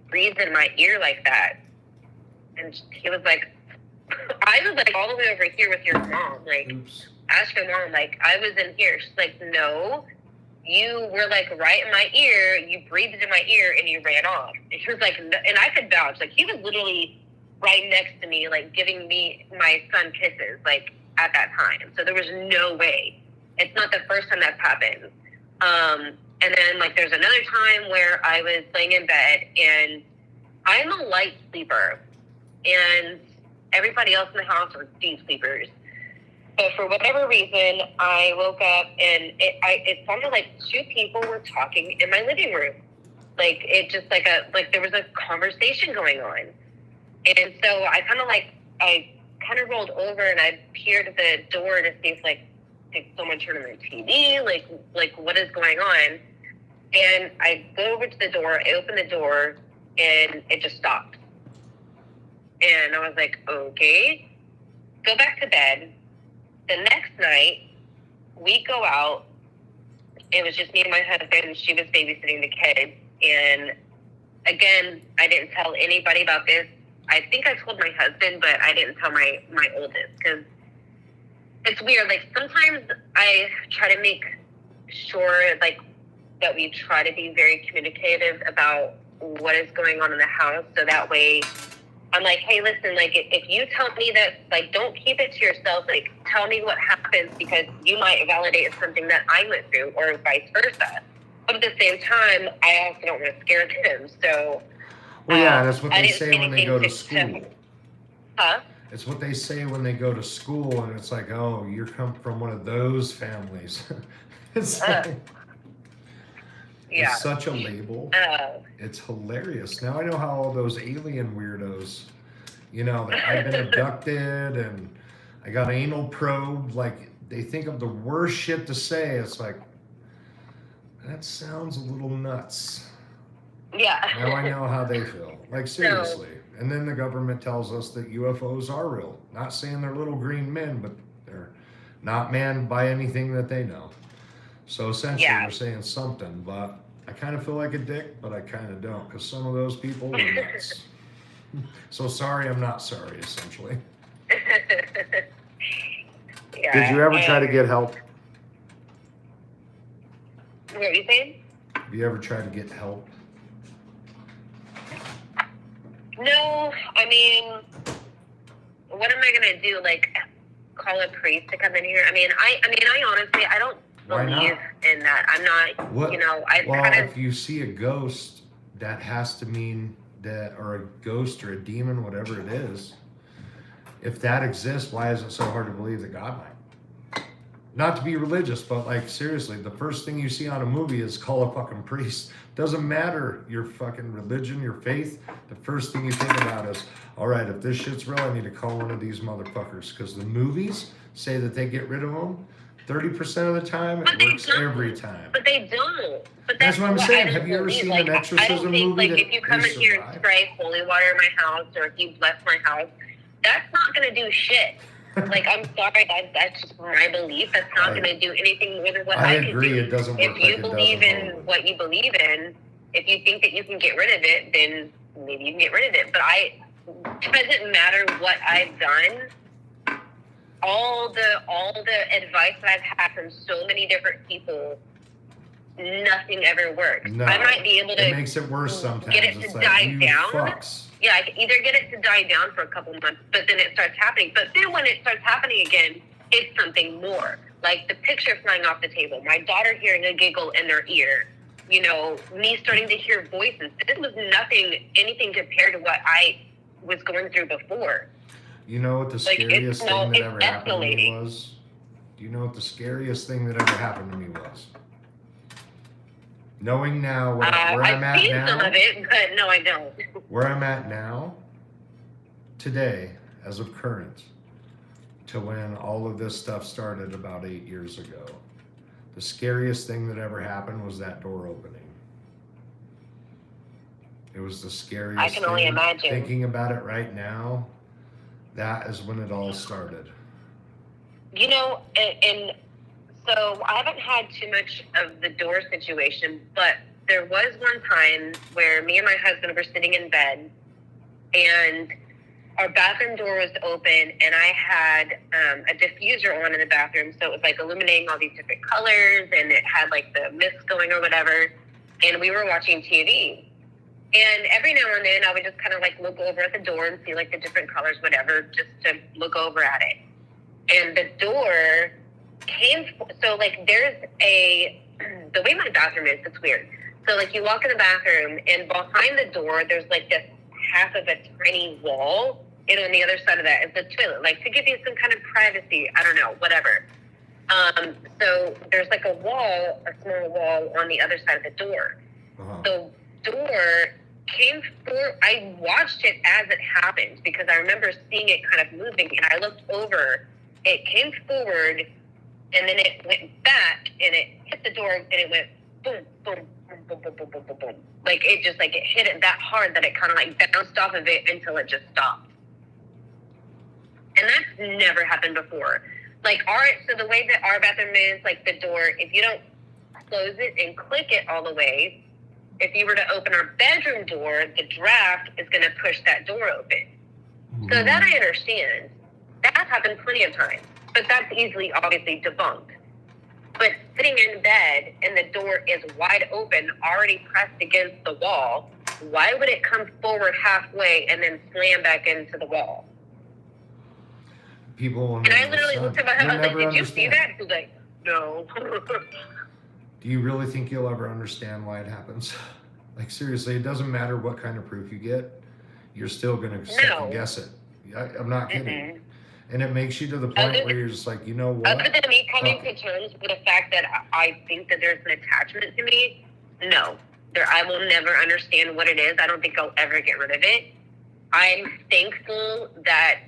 breathe in my ear like that? And he was like, I was like all the way over here with your mom. Like, oops. Ask your mom, like, I was in here. She's like, no, you were like right in my ear. You breathed in my ear and you ran off. And she was like, no, and I could vouch. Like, he was literally right next to me, like giving me my son kisses, like at that time. So there was no way. It's not the first time that's happened. And then like there's another time where I was laying in bed, and I'm a light sleeper, and everybody else in the house are deep sleepers. But for whatever reason, I woke up, and it sounded like two people were talking in my living room. Like it just like there was a conversation going on. And so I kind of rolled over, and I peered at the door to see if like did someone turn on the TV? Like what is going on? And I go over to the door, I open the door, and it just stopped. And I was like, okay, go back to bed. The next night, we go out. It was just me and my husband. She was babysitting the kids. And again, I didn't tell anybody about this. I think I told my husband, but I didn't tell my oldest, because it's weird. Like, sometimes I try to make sure, like, that we try to be very communicative about what is going on in the house. So that way, I'm like, hey, listen, like, if you tell me that, like, don't keep it to yourself. Like, tell me what happens, because you might validate something that I went through, or vice versa. But at the same time, I also don't want to scare them. So, well, yeah, that's what I they didn't say say when they go to anything school. Huh? It's what they say when they go to school, and it's like, oh, you're come from one of those families. It's like, Yeah. it's such a label. It's hilarious. Now I know how all those alien weirdos, you know, that I've been abducted and I got anal probed, like, they think of the worst shit to say. It's like, that sounds a little nuts. Yeah. Now I know how they feel. Like, seriously. And then the government tells us that UFOs are real. Not saying they're little green men, but they're not manned by anything that they know. So essentially, we're saying something, but I kind of feel like a dick, but I kind of don't, because some of those people are nuts. So sorry, I'm not sorry, essentially. Yeah. Did you ever try to get help? What were you saying? Have you ever tried to get help? No, I mean, what am I gonna do? Like, call a priest to come in here? I mean, I honestly, I don't believe in that. I'm not, What? you know, I well, kind of. if you see a ghost, that has to mean that, or a ghost or a demon, whatever it is. If that exists, why is it so hard to believe that God might? Not to be religious, but like, seriously, the first thing you see on a movie is call a fucking priest. Doesn't matter your fucking religion, your faith. The first thing you think about is, all right, if this shit's real, I need to call one of these motherfuckers. Because the movies say that they get rid of them 30% of the time. It works every time. But they don't. But That's what I'm saying. I Have you ever believe. seen Like, an exorcism I don't think, movie like, if you come in here and spray holy water in my house, or if you bless my house, that's not gonna do shit. Like, I'm sorry, that's just my belief. That's not going to do anything more than what I can do. I agree, it doesn't work if you like believe it does in what you believe in, if you think that you can get rid of it, then maybe you can get rid of it. But it doesn't matter what I've done. All the advice that I've had from so many different people, nothing ever works. No, I might be able to. It makes it worse sometimes. Get it it's to like, die you down. Fucks. Yeah, I can either get it to die down for a couple months, but then it starts happening. But then when it starts happening again, it's something more. Like the picture flying off the table, my daughter hearing a giggle in their ear, you know, me starting to hear voices. This was anything compared to what I was going through before. You know what the scariest thing that ever happened to me was? Do you know what the scariest thing that ever happened to me was? Knowing now where I'm at now. I've seen some of it, but no, I don't. Where I'm at now, today, as of current, to when all of this stuff started about 8 years ago, the scariest thing that ever happened was that door opening. It was the scariest thing. I can only imagine. Thinking about it right now, that is when it all started. You know, and so I haven't had too much of the door situation, but there was one time where me and my husband were sitting in bed, and our bathroom door was open, and I had a diffuser on in the bathroom, so it was like illuminating all these different colors, and it had like the mist going or whatever, and we were watching TV. And every now and then I would just kind of like look over at the door and see like the different colors, whatever, just to look over at it. And the door so like there's the way my bathroom is, it's weird. So like you walk in the bathroom, and behind the door, there's like this half of a tiny wall. And on the other side of that is the toilet, like to give you some kind of privacy. I don't know, whatever. So there's like a small wall on the other side of the door. Uh-huh. The door came forward. I watched it as it happened because I remember seeing it kind of moving, and I looked over. It came forward and then it went back, and it hit the door, and it went boom, boom, boom, boom, boom, boom, boom, boom, boom. Like, it just, like, it hit it that hard that it kind of, like, bounced off of it until it just stopped. And that's never happened before. Like, so the way that our bathroom is, like, the door, if you don't close it and click it all the way, if you were to open our bedroom door, the draft is going to push that door open. So that I understand. That's happened plenty of times. But that's easily, obviously, debunked. But sitting in bed and the door is wide open, already pressed against the wall, why would it come forward halfway and then slam back into the wall? People, and I literally looked at my husband, I was like, did you see that? He was like, no. Do you really think you'll ever understand why it happens? Like, seriously, it doesn't matter what kind of proof you get, you're still going to second guess it. I'm not kidding. And it makes you to the point where you're just like, you know what? Other than me coming to terms with the fact that I think that there's an attachment to me, no. I will never understand what it is. I don't think I'll ever get rid of it. I'm thankful that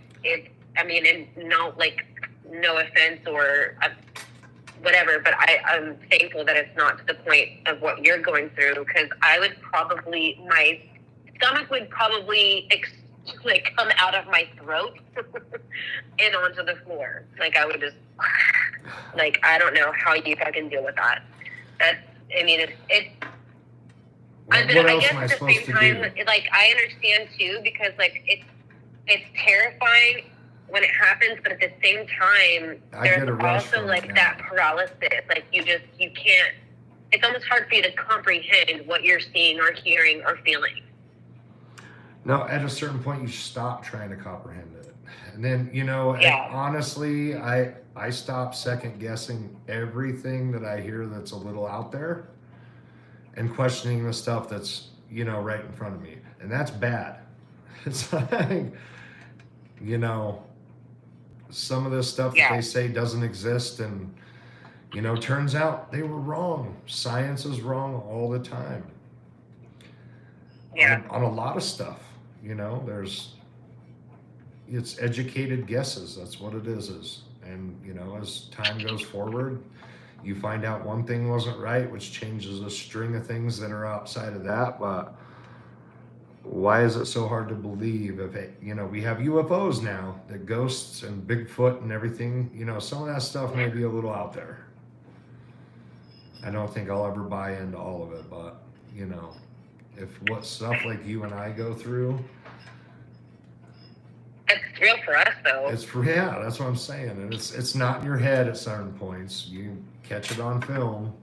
and no offense or whatever, but I'm thankful that it's not to the point of what you're going through, because my stomach would probably come out of my throat and onto the floor. Like, I would just, like, I don't know how you fucking deal with that. What else am I supposed to do? Like, I understand too, because, like, it's terrifying when it happens, but at the same time, there's also, like, that paralysis. Like, you can't, it's almost hard for you to comprehend what you're seeing or hearing or feeling. No, at a certain point, you stop trying to comprehend it. And then, honestly, I stop second guessing everything that I hear that's a little out there and questioning the stuff that's, right in front of me. And that's bad. It's like, some of this stuff that they say doesn't exist, and, turns out they were wrong. Science is wrong all the time. Yeah. On a lot of stuff. It's educated guesses. That's what it is. And, as time goes forward, you find out one thing wasn't right, which changes a string of things that are outside of that. But why is it so hard to believe if we have UFOs now, the ghosts and Bigfoot and everything, some of that stuff may be a little out there. I don't think I'll ever buy into all of it, but, if what stuff like you and I go through, it's real for us, though. That's what I'm saying. And it's not in your head at certain points. You catch it on film.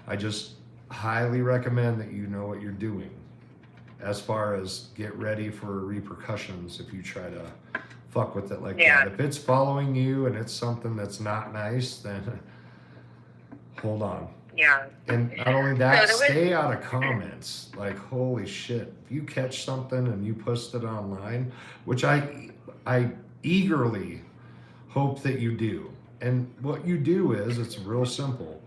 I just highly recommend that you know what you're doing as far as get ready for repercussions if you try to fuck with it like that. If it's following you and it's something that's not nice, then hold on. Yeah. And not only that, stay out of comments. Like, holy shit. If you catch something and you post it online, which I eagerly hope that you do. And what you do is, it's real simple.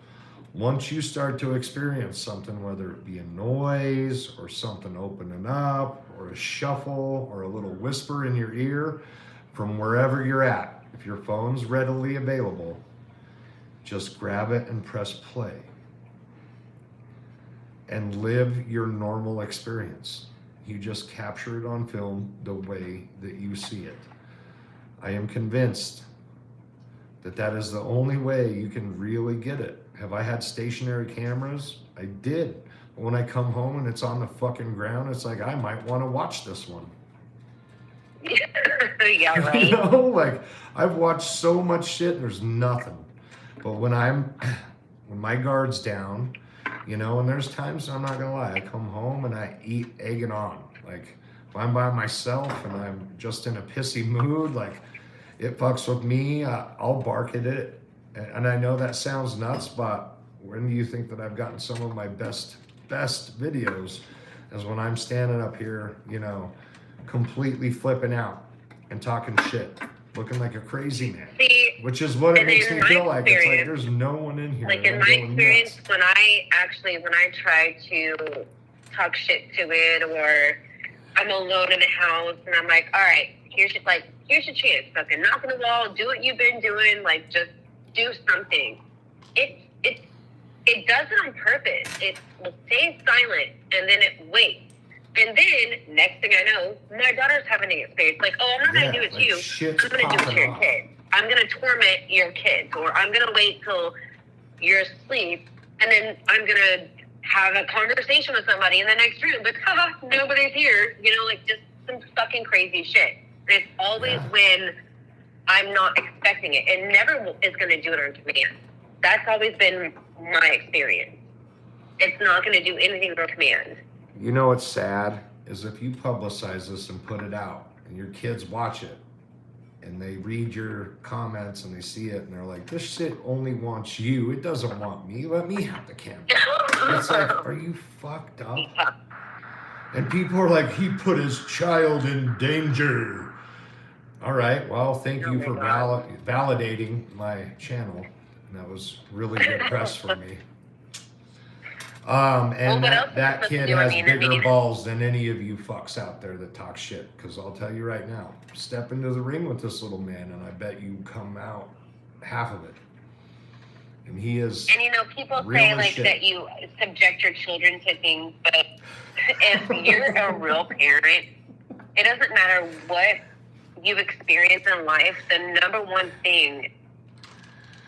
Once you start to experience something, whether it be a noise or something opening up or a shuffle or a little whisper in your ear from wherever you're at, if your phone's readily available, just grab it and press play. And live your normal experience. You just capture it on film the way that you see it. I am convinced that is the only way you can really get it. Have I had stationary cameras? I did. But when I come home and it's on the fucking ground, it's like, I might want to watch this one. Yeah, right. Like, I've watched so much shit and there's nothing. But when my guard's down, and there's times, I'm not gonna lie, I come home and I eat egg and on. Like, if I'm by myself and I'm just in a pissy mood, like, it fucks with me, I'll bark at it. And I know that sounds nuts, but when do you think that I've gotten some of my best videos is when I'm standing up here, completely flipping out and talking shit, looking like a crazy man. See, which is what it makes me feel like. It's like there's no one in here. Like, in my experience, nuts. when I try to talk shit to it, or I'm alone in the house and I'm like, all right, here's your chance. Fucking knock on the wall, do what you've been doing, like, just do something. It does it on purpose. It will stay silent and then it waits. And then, next thing I know, my daughter's having an experience. Like, oh, I'm not going to do it to you. I'm going to do it to your kids. I'm going to torment your kids. Or I'm going to wait till you're asleep. And then I'm going to have a conversation with somebody in the next room. But, nobody's here. You know, like, just some fucking crazy shit. And it's always when I'm not expecting it. It never is going to do it on command. That's always been my experience. It's not going to do anything on command. You know what's sad is if you publicize this and put it out and your kids watch it and they read your comments and they see it and they're like, this shit only wants you. It doesn't want me. Let me have the camera. It's like, are you fucked up? And people are like, he put his child in danger. All right. Well, thank you for validating my channel. And that was really good press for me. And that kid has bigger balls than any of you fucks out there that talk shit. Because I'll tell you right now, step into the ring with this little man, and I bet you come out half of it. And he is. And you know, people say like that you subject your children to things, but if you're a real parent, it doesn't matter what you've experienced in life. The number one thing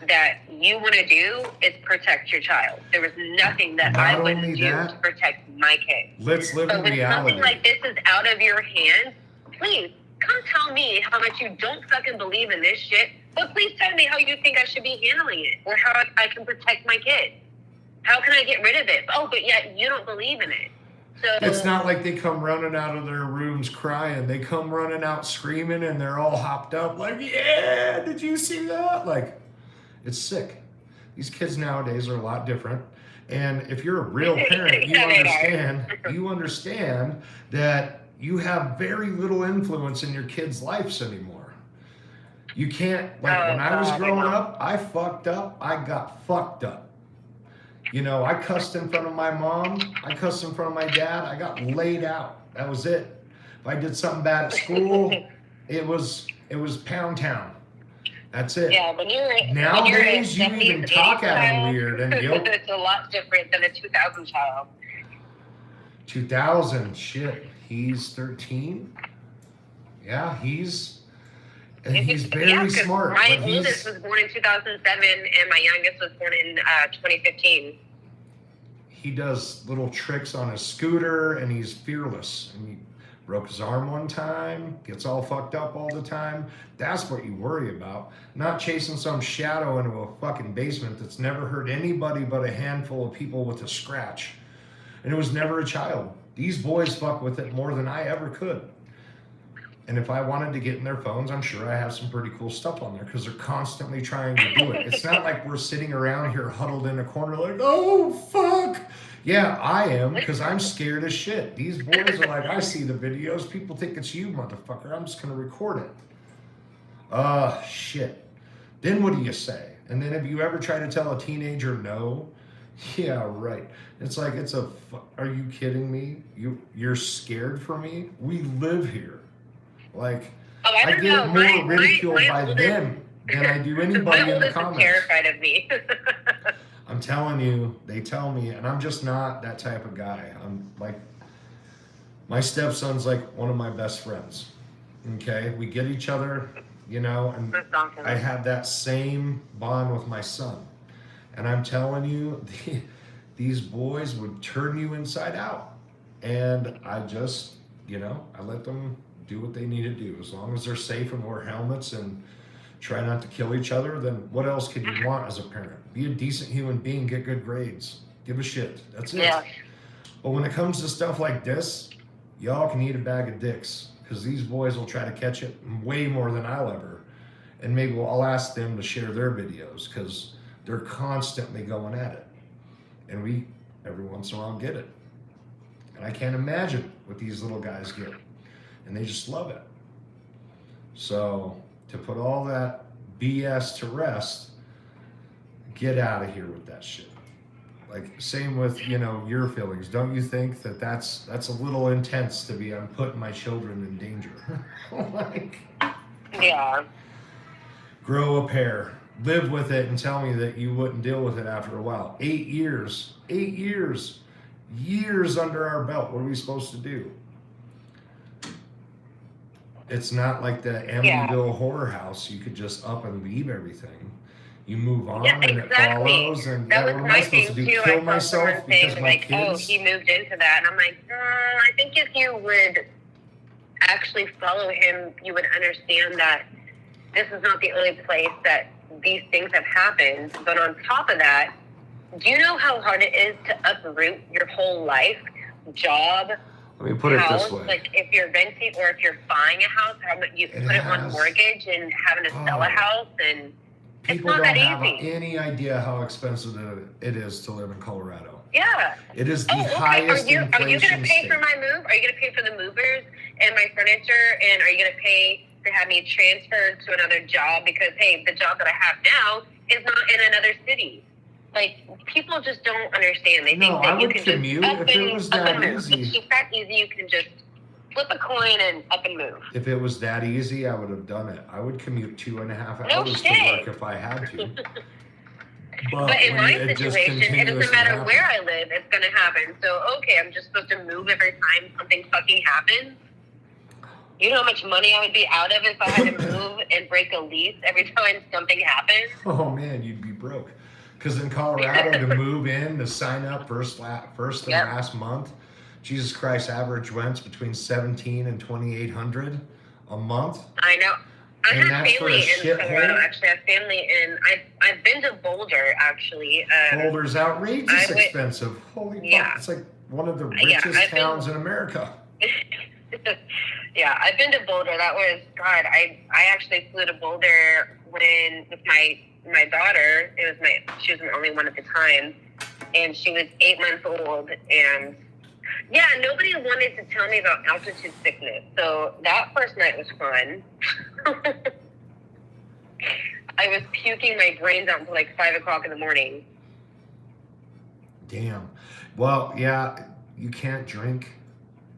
that you want to do is protect your child. There was nothing that I wouldn't do to protect my kid. Let's live in reality. When something like this is out of your hands, please come tell me how much you don't fucking believe in this shit, but please tell me how you think I should be handling it or how I can protect my kid. How can I get rid of it? Oh, but yet you don't believe in it. So it's not like they come running out of their rooms crying. They come running out screaming and they're all hopped up like, yeah, did you see that? Like, it's sick. These kids nowadays are a lot different. And if you're a real parent, you understand that you have very little influence in your kids' lives anymore. You can't, like when I was growing up, I fucked up. I got fucked up. You know, I cussed in front of my mom. I cussed in front of my dad. I got laid out. That was it. If I did something bad at school, it was pound town. That's it. Yeah, nowadays you even talk at him weird, and it's a lot different than a 2000 child. 2000, shit. He's 13. Yeah, he's very smart. My oldest was born in 2007, and my youngest was born in 2015. He does little tricks on his scooter, and he's fearless. And he broke his arm one time, gets all fucked up all the time. That's what you worry about. Not chasing some shadow into a fucking basement that's never hurt anybody but a handful of people with a scratch. And it was never a child. These boys fuck with it more than I ever could. And if I wanted to get in their phones, I'm sure I have some pretty cool stuff on there because they're constantly trying to do it. It's not like we're sitting around here huddled in a corner like, oh, fuck. Yeah, I am, because I'm scared as shit. These boys are like, I see the videos. People think it's you, motherfucker. I'm just going to record it. Shit. Then what do you say? And then have you ever tried to tell a teenager no? Yeah, right. It's like, are you kidding me? You're scared for me? We live here. Like, I get more ridiculed by them than I do anybody in the comments. Terrified of me. I'm telling you, they tell me, and I'm just not that type of guy. I'm like, my stepson's like one of my best friends. Okay, we get each other, you know, and I have that same bond with my son. And I'm telling you, these boys would turn you inside out. And I just, you know, I let them do what they need to do. As long as they're safe and wear helmets and try not to kill each other, then what else could you want as a parent? Be a decent human being, get good grades, give a shit. That's it. Yeah. But when it comes to stuff like this, y'all can eat a bag of dicks because these boys will try to catch it way more than I'll ever. And maybe I'll ask them to share their videos because they're constantly going at it. And every once in a while, get it. And I can't imagine what these little guys get. And they just love it. So to put all that BS to rest, get out of here with that shit. Like, same with, you know, your feelings. Don't you think that that's a little intense to be, I'm putting my children in danger? Like, yeah. Grow a pair. live with it and tell me that you wouldn't deal with it after a while. 8 years, years under our belt. What are we supposed to do? It's not like the Amityville horror house. You could just up and leave everything. You move on and it follows. And that was what am my I supposed thing to do? too. Kill I saw myself someone because saying my like, kids? "Oh, he moved into that," and I'm like, I think if you would actually follow him, you would understand that this is not the only place that these things have happened. But on top of that, do you know how hard it is to uproot your whole life, job, Let me put house? it this way. Like if you're renting or if you're buying a house, how much you put it on mortgage and having to sell a house, and People it's not don't that have easy. any idea how expensive it is to live in Colorado. Yeah. It is the Okay. highest Are you inflation going to pay state. for my move? Are you going to pay for the movers and my furniture? And are you going to pay to have me transferred to another job? Because, hey, the job that I have now is not in another city. Like, people just don't understand. They think that you can commute just up if it was that move. easy. It's just that easy. You can just flip a coin and up and move. If it was that easy, I would have done it. I would commute 2.5 No hours to shit. work if I had to. But in my when situation, it doesn't continuously matter happens. where I live, it's going to happen. So, okay, I'm just supposed to move every time something fucking happens. You know how much money I would be out of if I had to move and break a lease every time something happens? Oh man, you'd be broke. Because in Colorado, to move in, to sign up first and last month, Jesus Christ, average rent's between 17 and 2,800 a month. I know. I And have that's for a family in Colorado, shithole? actually. I have family in, I've been to Boulder, actually. Boulder's outrageous I would- expensive. Holy Yeah. fuck, it's like one of the Yeah, richest I've been- towns in America. Yeah, I've been to Boulder. That was, God, I actually flew to Boulder with my daughter. She was my only one at the time, and she was 8 months old. And yeah, nobody wanted to tell me about altitude sickness. So that first night was fun. I was puking my brains out until like 5 o'clock in the morning. Damn. Well, yeah, you can't drink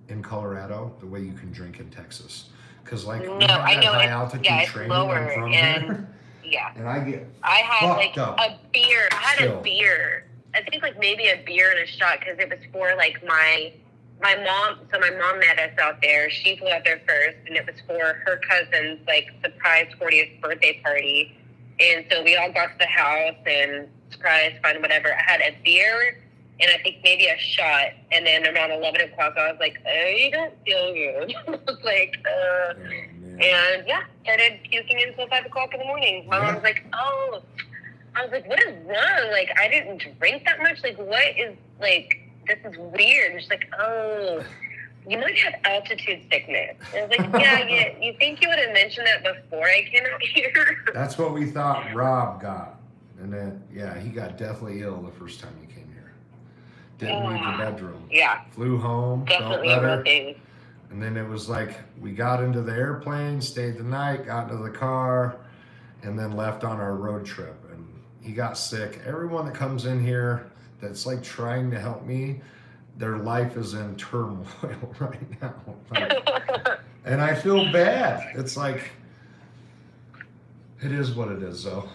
in Colorado the way you can drink in Texas. Because like we have that high altitude training, I'm from here. Yeah. And I get I had like fucked up. a beer. I had Still. a beer. I think like maybe a beer and a shot because it was for like my mom. So my mom met us out there. She flew out there first, and it was for her cousin's like surprise 40th birthday party. And so we all got to the house and surprise, fun, whatever. I had a beer and I think maybe a shot. And then around 11 o'clock, I was like, I don't feel good. I was like, Oh, man. and yeah, started puking until 5 o'clock in the morning. My mom's like, oh, I was like, what is wrong? Like, I didn't drink that much. Like, what is, like, this is weird. And she's like, oh, you might have altitude sickness. And I was like, yeah, you think you would have mentioned that before I came out here? That's what we thought Rob got. And then, yeah, he got deathly ill the first time he came here. Didn't leave the bedroom. Yeah, Flew home, definitely felt a better. real thing. And then it was like we got into the airplane, stayed the night, got into the car, and then left on our road trip. And he got sick. Everyone that comes in here that's like trying to help me, their life is in turmoil right now. Like, and I feel bad. It's like, it is what it is though.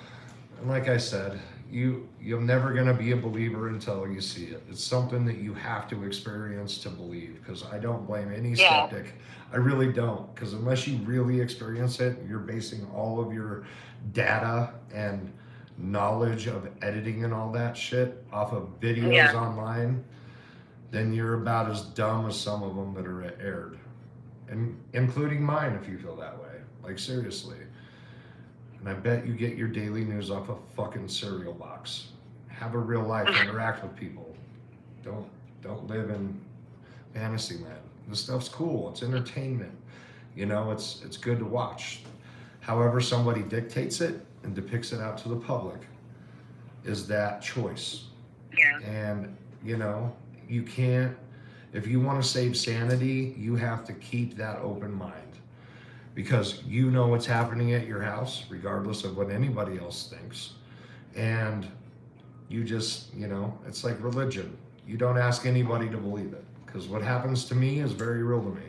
And like I said, you're never gonna be a believer until you see it. It's something that you have to experience to believe. Because I don't blame any skeptic. I really don't. Because unless you really experience it, you're basing all of your data and knowledge of editing and all that shit off of videos online, then you're about as dumb as some of them that are aired, and including mine if you feel that way. Like seriously. And I bet you get your daily news off a fucking cereal box. Have a real life, interact with people. Don't live in fantasy land. This stuff's cool. It's entertainment. You know, it's good to watch. However somebody dictates it and depicts it out to the public is that choice. Yeah. And, you know, you can't, if you want to save sanity, you have to keep that open mind. Because you know what's happening at your house, regardless of what anybody else thinks. And you just, you know, it's like religion. You don't ask anybody to believe it. Because what happens to me is very real to me.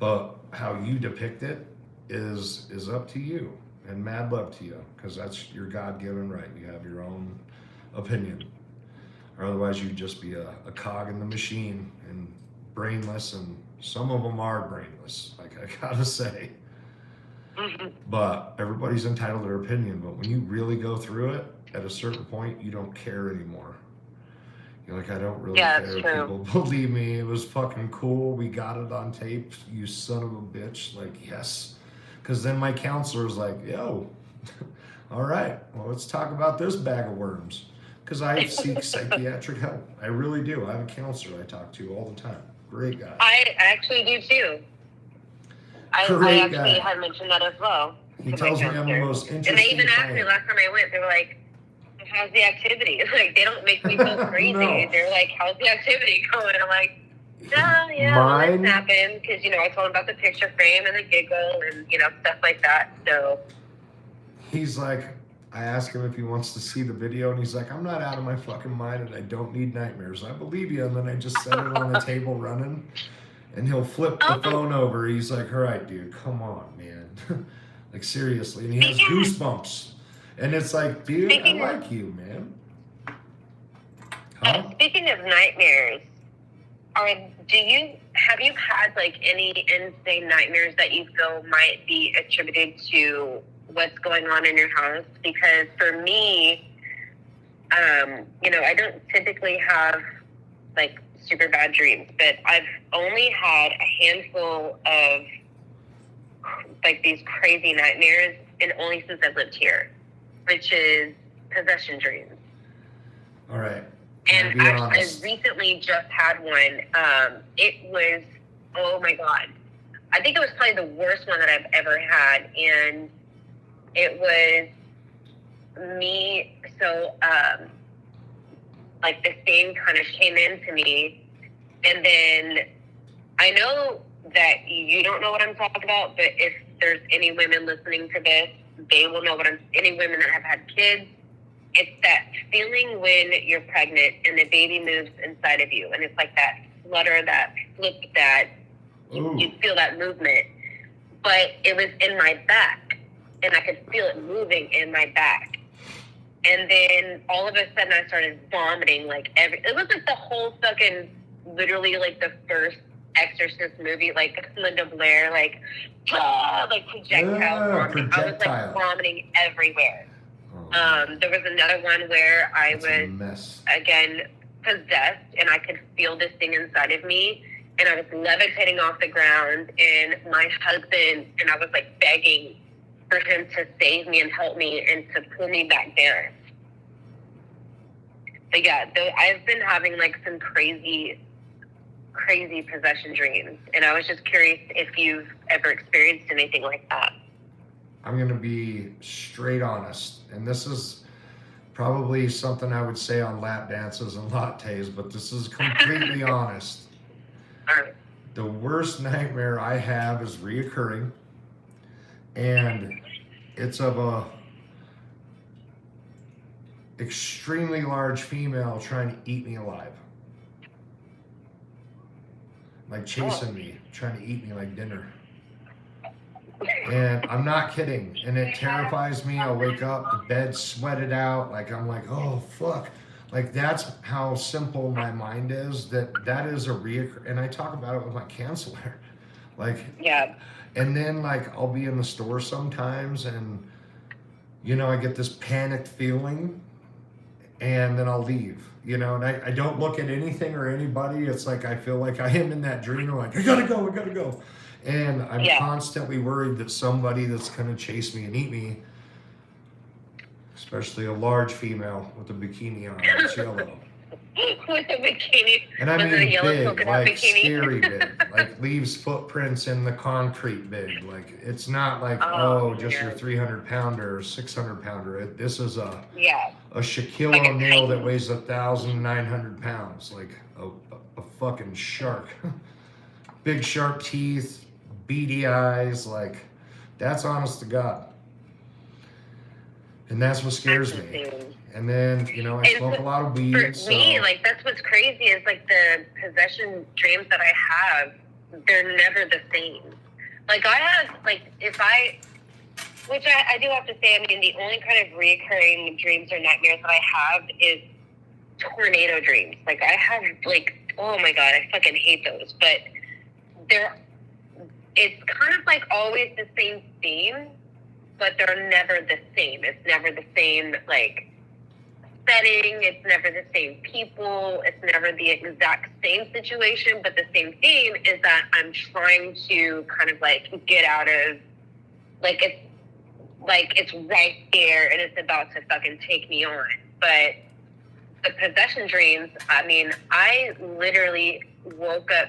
But how you depict it is up to you. and mad love to you, because that's your God-given right. You have your own opinion. Or otherwise you'd just be a cog in the machine and brainless, and some of them are brainless, like I gotta say. But everybody's entitled to their opinion, but when you really go through it, at a certain point, you don't care anymore. You're like, I don't really care if people believe me. It was fucking cool. We got it on tape, you son of a bitch. Like, yes. Because then my counselor was like, yo, all right, well, let's talk about this bag of worms. Because I seek psychiatric help. I really do. I have a counselor I talk to all the time. Great guy. I actually do too. I actually had mentioned that as well. He tells me I'm the most interesting. And they even asked me last time I went, they were like, how's the activity? Like, they don't make me feel crazy. No. They're like, how's the activity going? I'm like, it's happened. Because, I told him about the picture frame and the giggle and, stuff like that. So he's like, I asked him if he wants to see the video, and he's like, I'm not out of my fucking mind, and I don't need nightmares. I believe you. And then I just set it on the table running, and he'll flip the phone over. He's like, all right, dude, come on, man. Like, seriously. And he has goosebumps. And it's like, dude, I like you, man. Huh? Speaking of nightmares, have you had like any insane nightmares that you feel might be attributed to what's going on in your house? Because for me, I don't typically have like super bad dreams, but I've only had a handful of like these crazy nightmares, and only since I've lived here, which is possession dreams. All right. And actually, I recently just had one. It was, oh my God. I think it was probably the worst one that I've ever had. And it was me. So, like the same kind of came into me. And then I know that you don't know what I'm talking about, but if there's any women listening to this, they will know any women that have had kids. It's that feeling when you're pregnant and the baby moves inside of you. And it's like that flutter, that flip, that you feel that movement. But it was in my back, and I could feel it moving in my back. And then all of a sudden I started vomiting it was like the whole fucking, literally like the first Exorcist movie, like Linda Blair, projectile vomiting. I was like vomiting everywhere. There was another one where I was, again, possessed, and I could feel this thing inside of me, and I was levitating off the ground, and my husband, and I was like begging for him to save me and help me and to pull me back down. But yeah, I've been having like some crazy possession dreams, and I was just curious if you've ever experienced anything like that. I'm going to be straight honest, and this is probably something I would say on lap dances and lattes, but this is completely honest. The worst nightmare I have is reoccurring, and it's of a extremely large female trying to eat me alive. Like chasing me, trying to eat me like dinner. And I'm not kidding. And it terrifies me. I'll wake up, the bed's sweated out. Like, I'm like, oh, fuck. Like, that's how simple my mind is. That is a reoccurring. And I talk about it with my counselor. Like, yeah. And then, like, I'll be in the store sometimes, and, I get this panicked feeling, and then I'll leave. And I don't look at anything or anybody. It's like I feel like I am in that dream. I'm like, I gotta go. And I'm constantly worried that somebody that's going to chase me and eat me, especially a large female with a bikini on, it's yellow. With a bikini. And I mean big, like scary big, like leaves footprints in the concrete big. Like, it's not like, just your 300-pounder or 600-pounder. This is a Shaquille O'Neal that weighs 1,900 pounds, like a fucking shark. Big sharp teeth, beady eyes, like, that's honest to God. And that's what scares me. And then, I smoke a lot of weed. For me, like, that's what's crazy is, like, the possession dreams that I have, they're never the same. Like, I have, like, if I Which I do have to say, I mean, the only kind of recurring dreams or nightmares that I have is tornado dreams. Like, I have, like, oh my God, I fucking hate those. But it's kind of like always the same theme, but they're never the same. It's never the same, like, setting. It's never the same people. It's never the exact same situation, but the same theme is that I'm trying to kind of, like, get out of, like, it's right there and it's about to fucking take me on. But the possession dreams, I mean, I literally woke up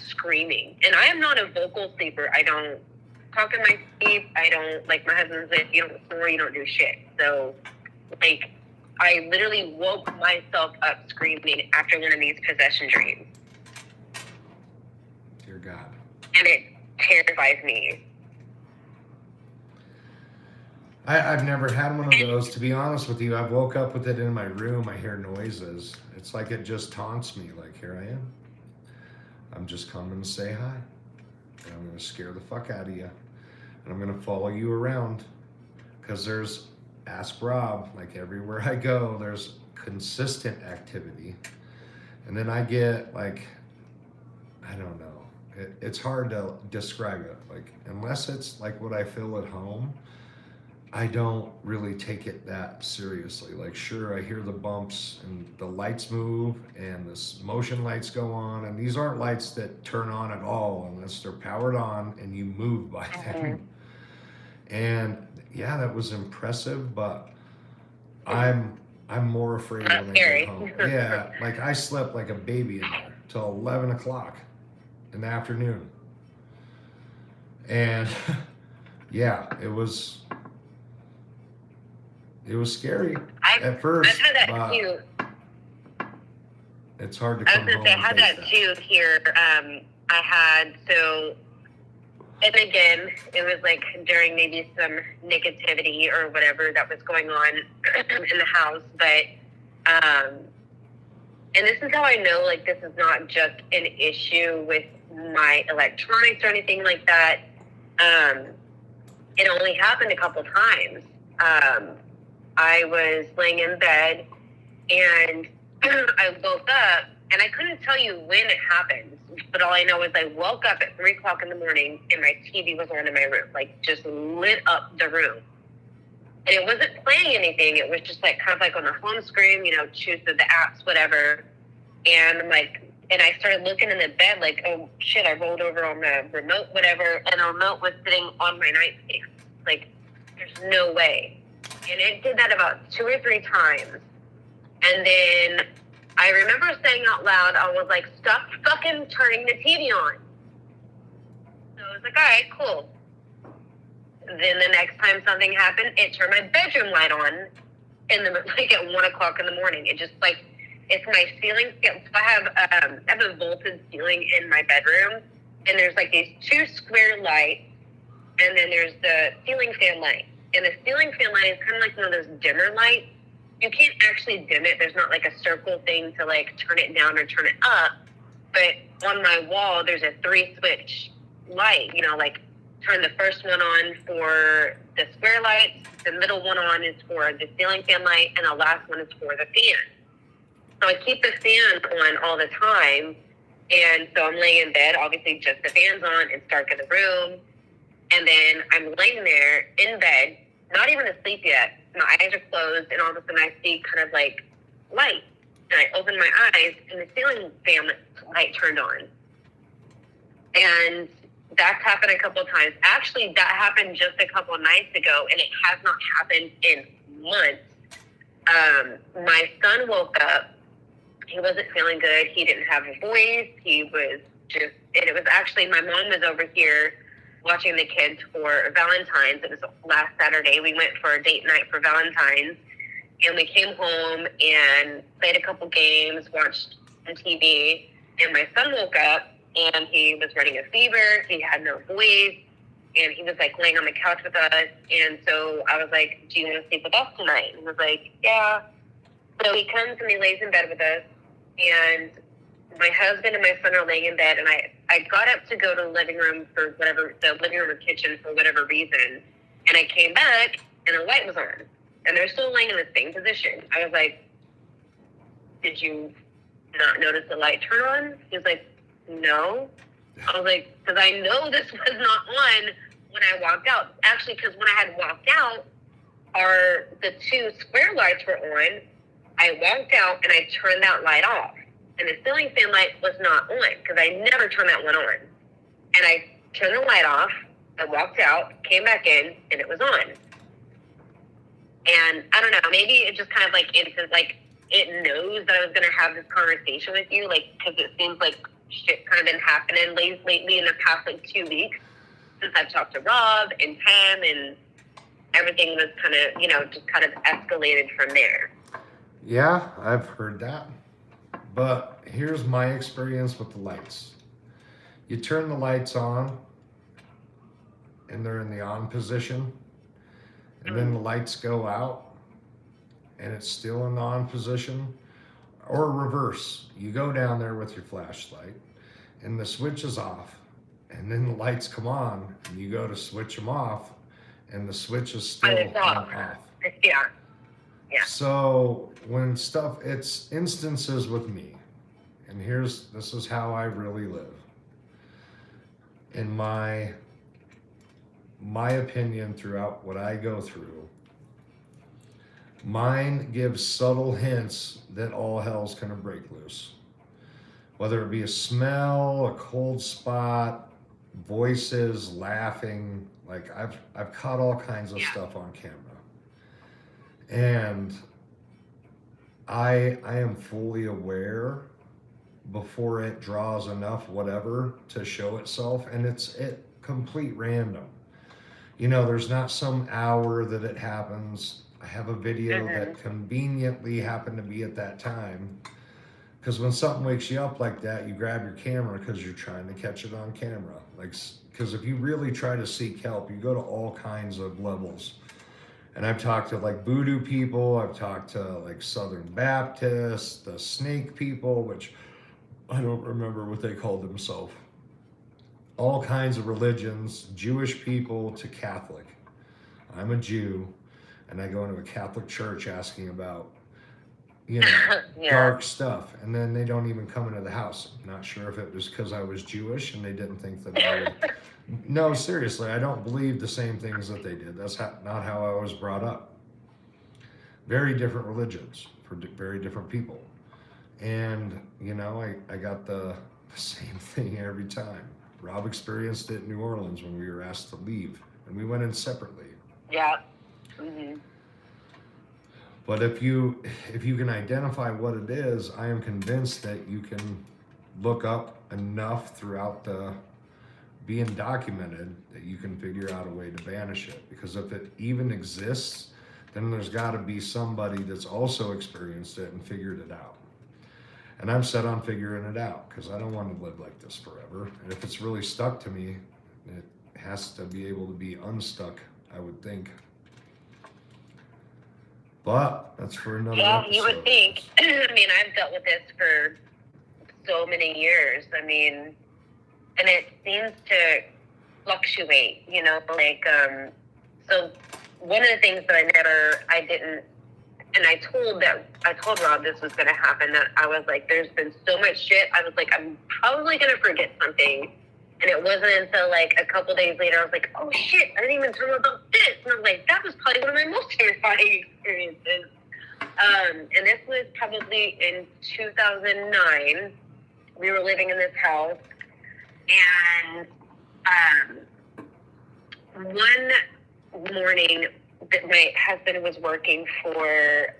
screaming. And I am not a vocal sleeper. I don't talk in my sleep. I don't, like, my husband's like, you don't snore, you don't do shit. So, like, I literally woke myself up screaming after one of these possession dreams. Dear God. And it terrifies me. I've never had one of those, to be honest with you. I woke up with it in my room. I hear noises. It's like it just taunts me. Like, here I am. I'm just coming to say hi. And I'm going to scare the fuck out of you. And I'm going to follow you around. Because ask Rob, like everywhere I go, there's consistent activity. And then I get, like, I don't know. It's hard to describe it. Like, unless it's like what I feel at home, I don't really take it that seriously. Like, sure, I hear the bumps and the lights move and the motion lights go on, and these aren't lights that turn on at all unless they're powered on and you move by them. And yeah, that was impressive, but I'm more afraid when I get home. Yeah, like I slept like a baby in there till 11 o'clock in the afternoon. And yeah, it was scary at first. I've had that too. It's hard to come home. I had that too here. I had, and again, it was like during maybe some negativity or whatever that was going on in the house. But, and this is how I know, like, this is not just an issue with my electronics or anything like that. It only happened a couple times. I was laying in bed and I woke up and I couldn't tell you when it happened, but all I know is I woke up at 3 o'clock in the morning and my TV was on in my room, like just lit up the room. And it wasn't playing anything. It was just like kind of like on the home screen, you know, choose the apps, whatever. And I'm like, and I started looking in the bed like, oh shit, I rolled over on the remote, whatever. And the remote was sitting on my nightstand. Like, there's no way. And it did that about 2 or 3 times. And then I remember saying out loud, I was like, stop fucking turning the TV on. So I was like, all right, cool. Then the next time something happened, it turned my bedroom light on like at 1 o'clock in the morning. It just like, it's my ceiling. I have a vaulted ceiling in my bedroom, and there's like these 2 square lights, and then there's the ceiling fan light. And the ceiling fan light is kind of like one of those dimmer lights. You can't actually dim it. There's not like a circle thing to like turn it down or turn it up. But on my wall, there's a 3-switch light, you know, like turn the first one on for the square lights, the middle one on is for the ceiling fan light, and the last one is for the fan. So I keep the fan on all the time. And so I'm laying in bed, obviously just the fan's on, it's dark in the room. And then I'm laying there in bed, not even asleep yet. My eyes are closed, and all of a sudden I see kind of like light. And I open my eyes, and the ceiling fan light turned on. And that's happened a couple of times. Actually, that happened just a couple of nights ago, and it has not happened in months. My son woke up. He wasn't feeling good. He didn't have a voice. He was just, and it was actually, my mom was over here watching the kids for Valentine's. It was last Saturday. We went for a date night for Valentine's, and we came home and played a couple games, watched some TV, and my son woke up, and he was running a fever. He had no voice, and he was like laying on the couch with us. And so I was like, do you want to sleep with us tonight? And he was like, yeah. So he comes and he lays in bed with us, and my husband and my son are laying in bed, and I got up to go to the living room for whatever, the living room or kitchen for whatever reason, And I came back, and the light was on. And they're still laying in the same position. I was like, did you not notice the light turn on? He was like, no. I was like, because I know this was not on when I walked out. Actually, because when I had walked out, the 2 square lights were on. I walked out, and I turned that light off. And the ceiling fan light was not on, because I never turned that one on. And I turned the light off, I walked out, came back in, and it was on. And I don't know, maybe it just kind of like, it knows that I was going to have this conversation with you, like, because it seems like shit kind of been happening lately in the past, like, 2 weeks since I've talked to Rob and Pam, and everything was kind of, just kind of escalated from there. Yeah, I've heard that. But here's my experience with the lights. You turn the lights on, and they're in the on position, and then the lights go out, and it's still in the on position, or reverse. You go down there with your flashlight, and the switch is off, and then the lights come on, and you go to switch them off, and the switch is still off. Yeah. Yeah. So when it's instances with me, and this is how I really live. In my opinion, throughout what I go through, mine gives subtle hints that all hell's gonna break loose. Whether it be a smell, a cold spot, voices, laughing, like I've caught all kinds of stuff on camera. And I am fully aware before it draws enough whatever to show itself, and it's complete random. There's not some hour that it happens. I have a video that conveniently happened to be at that time, because when something wakes you up like that, you grab your camera because you're trying to catch it on camera. Because if you really try to seek help, you go to all kinds of levels. And I've talked to like voodoo people, I've talked to like Southern Baptists, the snake people, which I don't remember what they called themselves. All kinds of religions, Jewish people to Catholic. I'm a Jew, and I go into a Catholic church asking about, dark stuff. And then they don't even come into the house. I'm not sure if it was because I was Jewish and they didn't think that I would. No, seriously, I don't believe the same things that they did. That's not how I was brought up. Very different religions for very different people. And, I got the same thing every time. Rob experienced it in New Orleans when we were asked to leave, and we went in separately. Yeah. Mm-hmm. But if you can identify what it is, I am convinced that you can look up enough throughout being documented that you can figure out a way to banish it. Because if it even exists, then there's got to be somebody that's also experienced it and figured it out. And I'm set on figuring it out, because I don't want to live like this forever. And if it's really stuck to me, it has to be able to be unstuck, I would think. But that's for another episode. You would think. I've dealt with this for so many years. And it seems to fluctuate, so one of the things that I didn't, and I told Rob this was going to happen, that I was like, there's been so much shit. I was like, I'm probably going to forget something. And it wasn't until like a couple days later, I was like, oh shit, I didn't even tell him about this. And I was like, that was probably one of my most terrifying experiences. And this was probably in 2009. We were living in this house, and one morning that my husband was working for,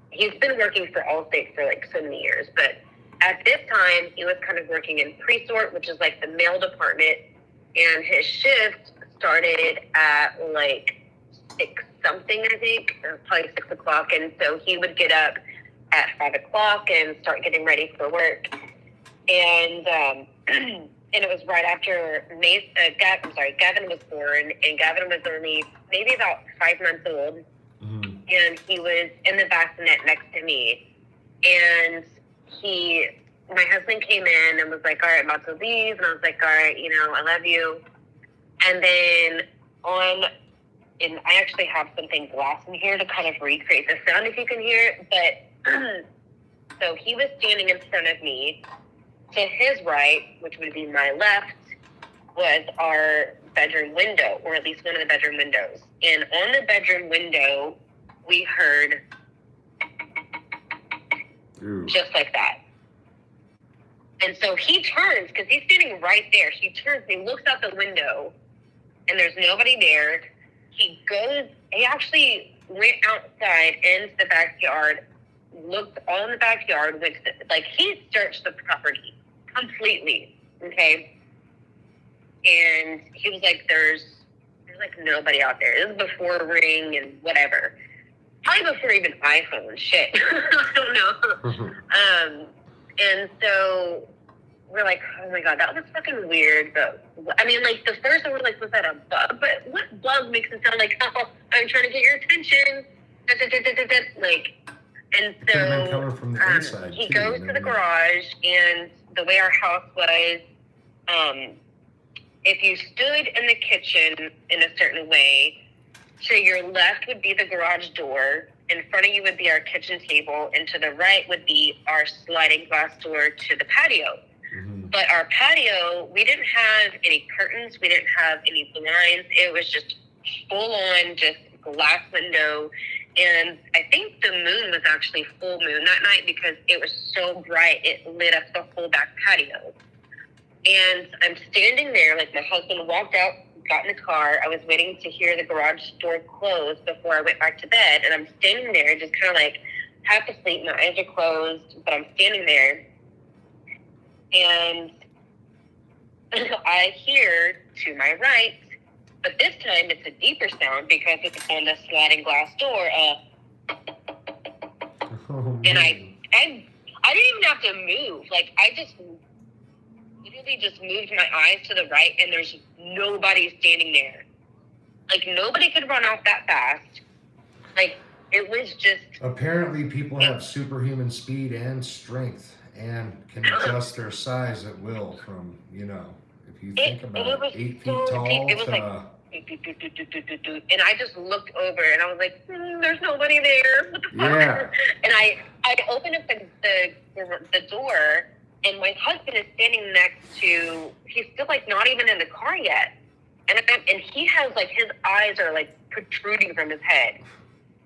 he's been working for Allstate for like so many years, but at this time he was kind of working in pre-sort, which is like the mail department, and his shift started at like 6 something, I think, or probably 6 o'clock. And so he would get up at 5 o'clock and start getting ready for work. And and it was right after Gavin was born, and Gavin was only maybe about 5 months old. Mm-hmm. And he was in the bassinet next to me. And my husband came in and was like, all right, I'm about to leave. And I was like, all right, I love you. And then on and I actually have something glass in here to kind of recreate the sound if you can hear it. But so he was standing in front of me. To his right, which would be my left, was our bedroom window, or at least one of the bedroom windows. And on the bedroom window, we heard just like that. And so he turns, because he's standing right there. He turns and he looks out the window, and there's nobody there. He actually went outside into the backyard, looked all in the backyard, he searched the property completely, okay? And he was like, there's nobody out there. This is before Ring and whatever. Probably before even iPhone, shit. I don't know. And so we're like, oh my God, that was fucking weird. But I mean, like, the first one, we're like, was that a bug? But what bug makes it sound like, oh, I'm trying to get your attention? Like, and so coming from the inside, he goes to the garage, and the way our house was, if you stood in the kitchen in a certain way, to your left would be the garage door, in front of you would be our kitchen table, and to the right would be our sliding glass door to the patio. Mm-hmm. But our patio, we didn't have any curtains, we didn't have any blinds, it was just full on, just glass window. And I think the moon was actually full moon that night because it was so bright, it lit up the whole back patio. And I'm standing there, like, my husband walked out, got in the car. I was waiting to hear the garage door close before I went back to bed. And I'm standing there just kind of like half asleep. My eyes are closed, but I'm standing there. And I hear to my right, but this time it's a deeper sound because it's on the sliding glass door. And I didn't even have to move. Like, I just literally just moved my eyes to the right, and there's nobody standing there. Like, nobody could run off that fast. Like, it was just... Apparently, people have superhuman speed and strength and can adjust their size at will from, if you think about it, 8 feet tall it was like... And I just looked over, and I was like, there's nobody there. What the fuck? Yeah. And I opened up the door, and my husband is standing next to, he's still, like, not even in the car yet. And he has, like, his eyes are, like, protruding from his head.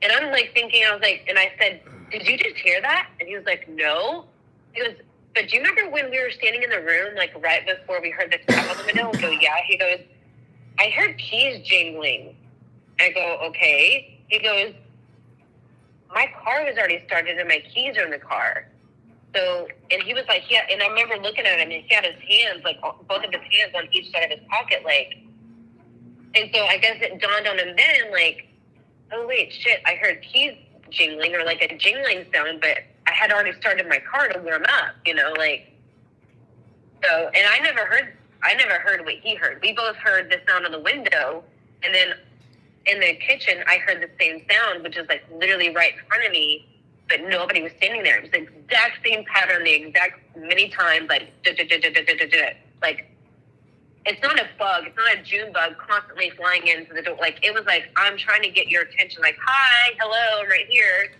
And I'm, like, thinking, and I said, did you just hear that? And he was like, no. He goes, but do you remember when we were standing in the room, like, right before we heard the tap on the window? I go, yeah. He goes, I heard keys jingling. I go, okay. He goes, my car was already started and my keys are in the car. So, and he was like, yeah, and I remember looking at him, and he had his hands, like, both of his hands on each side of his pocket, like, and so I guess it dawned on him then, like, oh, wait, shit, I heard keys jingling, or, like, a jingling sound, but I had already started my car to warm up, like, so, and I never heard what he heard. We both heard the sound on the window, and then in the kitchen, I heard the same sound, which is, like, literally right in front of me, but nobody was standing there. It was the exact same pattern, the exact many times, like, like, it's not a bug, it's not a June bug constantly flying into the door. Like, it was like, I'm trying to get your attention, like, hi, hello, I'm right here.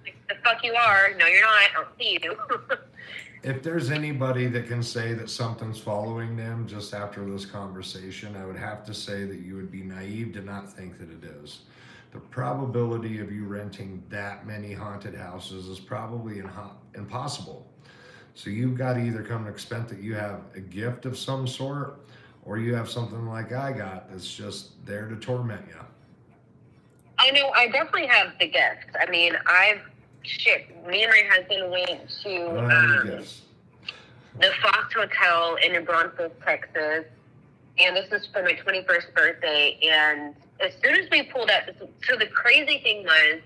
Like, the fuck you are? No, you're not, I don't see you. If there's anybody that can say that something's following them just after this conversation, I would have to say that you would be naive to not think that it is. The probability of you renting that many haunted houses is probably impossible. So you've got to either come to expect that you have a gift of some sort, or you have something like I got that's just there to torment you. I know, I definitely have the gift. I mean, me and my husband went to the Fox Hotel in New Braunfels, Texas, and this is for my 21st birthday, and as soon as we pulled up, so the crazy thing was,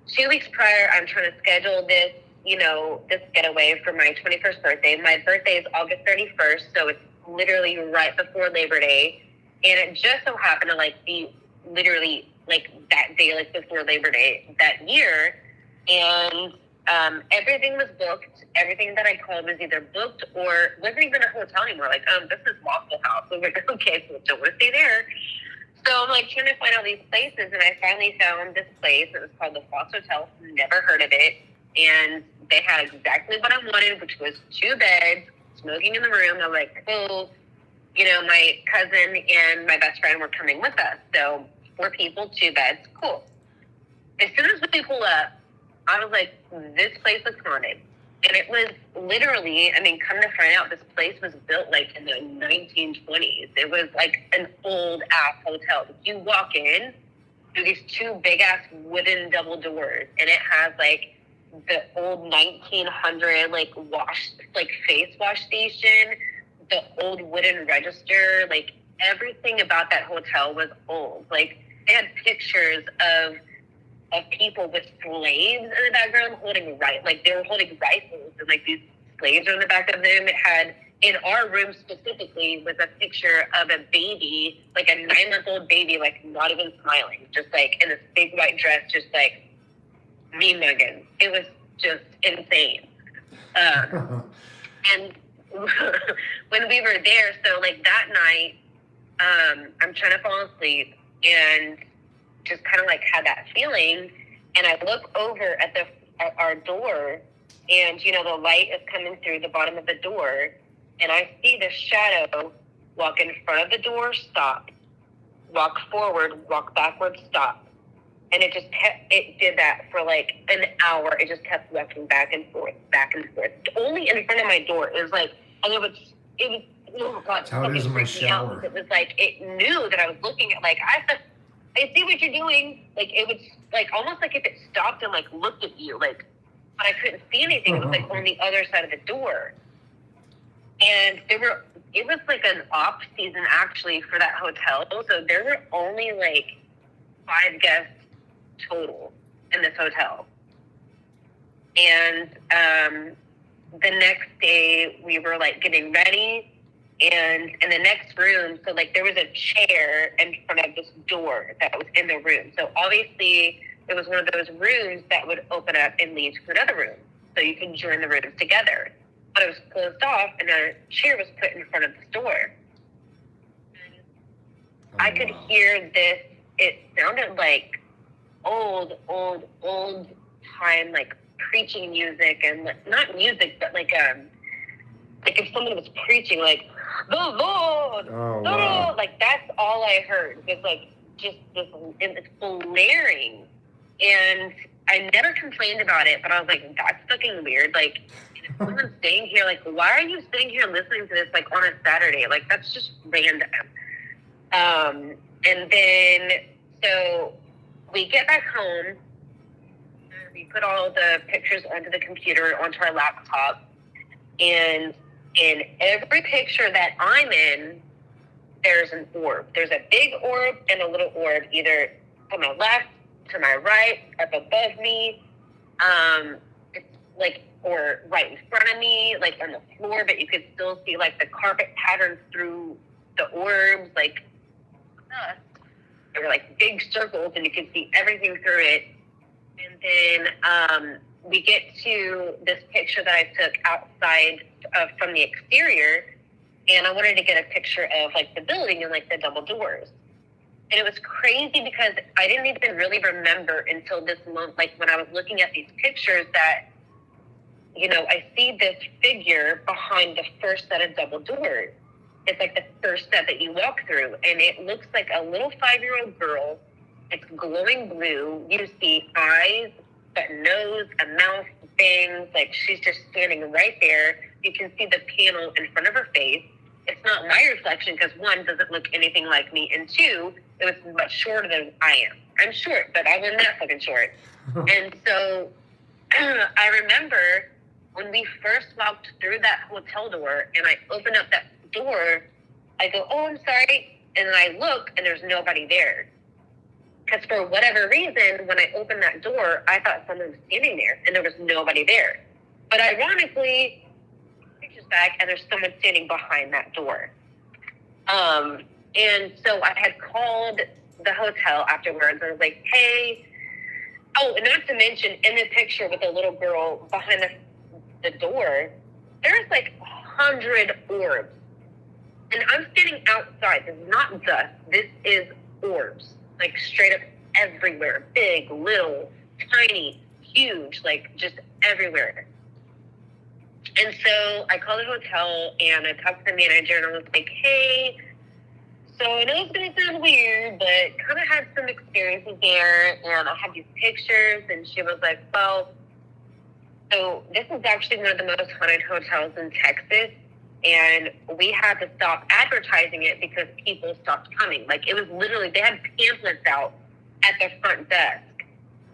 2 weeks prior, I'm trying to schedule this, this getaway for my 21st birthday. My birthday is August 31st, so it's literally right before Labor Day, and it just so happened to, like, be literally, like, that day, like, before Labor Day that year, and everything was booked. Everything that I called was either booked or wasn't even a hotel anymore. Like, this is Waffle House. I was like, okay, so don't want to stay there. So I'm like trying to find all these places, and I finally found this place. It was called the Fox Hotel. Never heard of it, and they had exactly what I wanted, which was 2 beds, smoking in the room. I'm like, cool. You know, my cousin and my best friend were coming with us, so 4 people, 2 beds, cool. As soon as we pull up, I was like, this place is haunted. And it was literally, I mean, come to find out, this place was built like in the 1920s. It was like an old ass hotel. You walk in through these 2 big ass wooden double doors, and it has like the old 1900 like face wash station, the old wooden register. Like everything about that hotel was old. Like they had pictures of people with slaves in the background holding they were holding rifles, and like these slaves are in the back of them. It had, in our room specifically, was a picture of a baby, like a 9-month-old baby, like not even smiling, just like in this big white dress, just like me mugging. It was just insane. And when we were there, so like that night, I'm trying to fall asleep and just kind of like had that feeling, and I look over at our door, and you know the light is coming through the bottom of the door, and I see the shadow walk in front of the door, stop, walk forward, walk backwards, stop, and it did that for like an hour. It just kept walking back and forth, only in front of my door. It was like, and it was oh God, that's how it is in my shower. It was like it knew that I was looking at, like I see what you're doing. Like it was like almost like if it stopped and like looked at you, like, but I couldn't see anything. It was like on the other side of the door. And it was like an off season actually for that hotel. So there were only like 5 guests total in this hotel. And the next day we were like getting ready. And in the next room, so like there was a chair in front of this door that was in the room. So obviously it was one of those rooms that would open up and lead to another room. So you can join the rooms together. But it was closed off, and a chair was put in front of this door. And I could hear this. It sounded like old time, like preaching music, and not music, but like if someone was preaching, like, the Lord, like that's all I heard. It was like just this, and it's blaring. And I never complained about it, but I was like, that's fucking weird. Like, if someone's staying here, like, why are you sitting here listening to this, like, on a Saturday? Like, that's just random. And then, so we get back home, and we put all the pictures onto the computer, onto our laptop, and in every picture that I'm in, there's an orb. There's a big orb and a little orb, either to my left, to my right, up above me, it's like, or right in front of me, like on the floor, but you could still see like the carpet patterns through the orbs, like they were like big circles, and you could see everything through it. And then we get to this picture that I took outside from the exterior, and I wanted to get a picture of like the building and like the double doors. And it was crazy because I didn't even really remember until this month, like when I was looking at these pictures, that, you know, I see this figure behind the first set of double doors. It's like the first set that you walk through, and it looks like a little 5-year-old girl. It's glowing blue. You see eyes, a nose, a mouth, things. Like she's just standing right there. You can see the panel in front of her face. It's not my reflection because 1, doesn't look anything like me, and 2, it was much shorter than I am. I'm short, but I wasn't that fucking short. And so I remember when we first walked through that hotel door, and I opened up that door, I go, oh, I'm sorry. And then I look, and there's nobody there. Because for whatever reason, when I opened that door, I thought someone was standing there, and there was nobody there. But ironically, back, and there's someone standing behind that door. And so I had called the hotel afterwards. I was like, hey, oh, and not to mention, in the picture with the little girl behind the door, there's like 100 orbs. And I'm standing outside. This is not dust. This is orbs, like straight up everywhere, big, little, tiny, huge, like just everywhere. And so I called the hotel and I talked to the manager and I was like, hey, so I know it's going to sound weird, but kind of had some experiences there and I had these pictures. And she was like, well, so this is actually one of the most haunted hotels in Texas. And we had to stop advertising it because people stopped coming. Like, it was literally, they had pamphlets out at the front desk.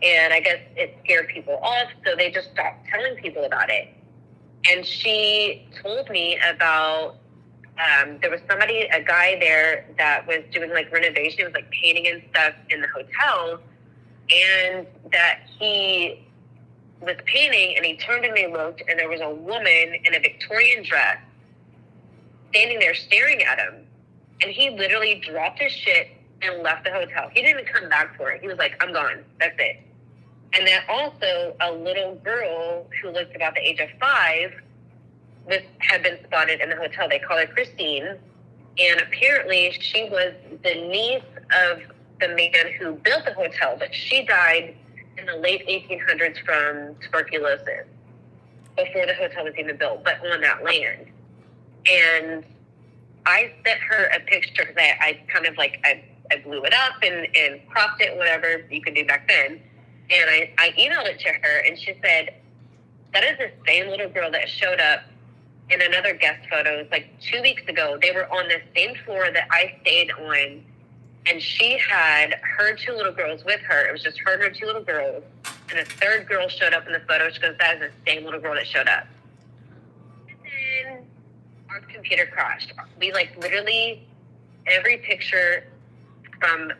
And I guess it scared people off, so they just stopped telling people about it. And she told me about, there was somebody, a guy there that was doing like renovation, was like painting and stuff in the hotel. And that he was painting and he turned and he looked and there was a woman in a Victorian dress standing there staring at him. And he literally dropped his shit and left the hotel. He didn't even come back for it. He was like, I'm gone. That's it. And then also a little girl who looked about the age of 5 had been spotted in the hotel. They call her Christine. And apparently she was the niece of the man who built the hotel, but she died in the late 1800s from tuberculosis before the hotel was even built, but on that land. And I sent her a picture because I kind of like, I blew it up and cropped it, whatever you could do back then. And I emailed it to her and she said, that is the same little girl that showed up in another guest photo. It's like 2 weeks ago. They were on the same floor that I stayed on. And she had her 2 little girls with her. It was just her and her 2 little girls. And a third girl showed up in the photo. She goes, that is the same little girl that showed up. And then our computer crashed. We like literally every picture from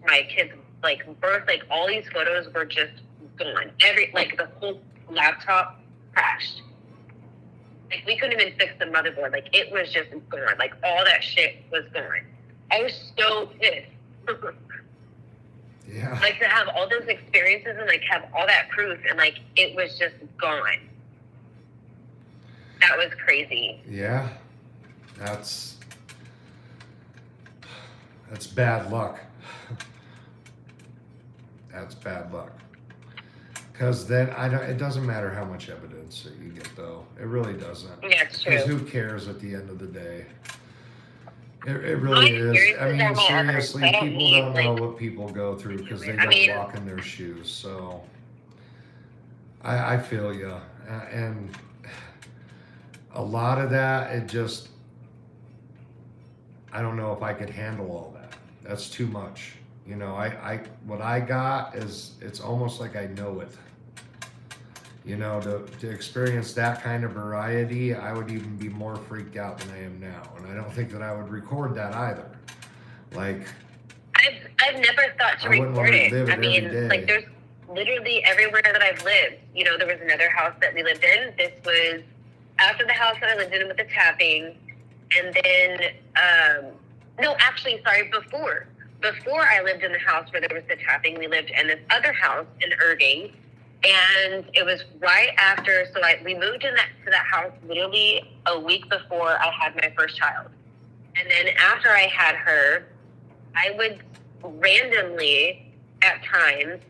my kids' like birth, like all these photos were just gone. Like the whole laptop crashed. Like we couldn't even fix the motherboard. Like it was just gone. Like all that shit was gone. I was so pissed. Yeah. Like to have all those experiences and like have all that proof and like it was just gone. That was crazy. Yeah. That's bad luck. That's bad luck. Because then it doesn't matter how much evidence that you get, though. It really doesn't. Yeah, it's true. Because who cares at the end of the day? It really is. I mean, seriously, people don't know what people go through because they don't walk in their shoes. So I feel you. And a lot of that, I don't know if I could handle all that. That's too much. You know, what I got is, it's almost like I know it. You know, to experience that kind of variety, I would even be more freaked out than I am now. And I don't think that I would record that either. Like, I've never thought to record it. I mean, like there's literally everywhere that I've lived. You know, there was another house that we lived in. This was after the house that I lived in with the tapping. And then, no, actually, sorry, before I lived in the house where there was the tapping, we lived in this other house in Irving. And it was right after, so we moved to that house literally a week before I had my first child. And then after I had her, I would randomly, at times,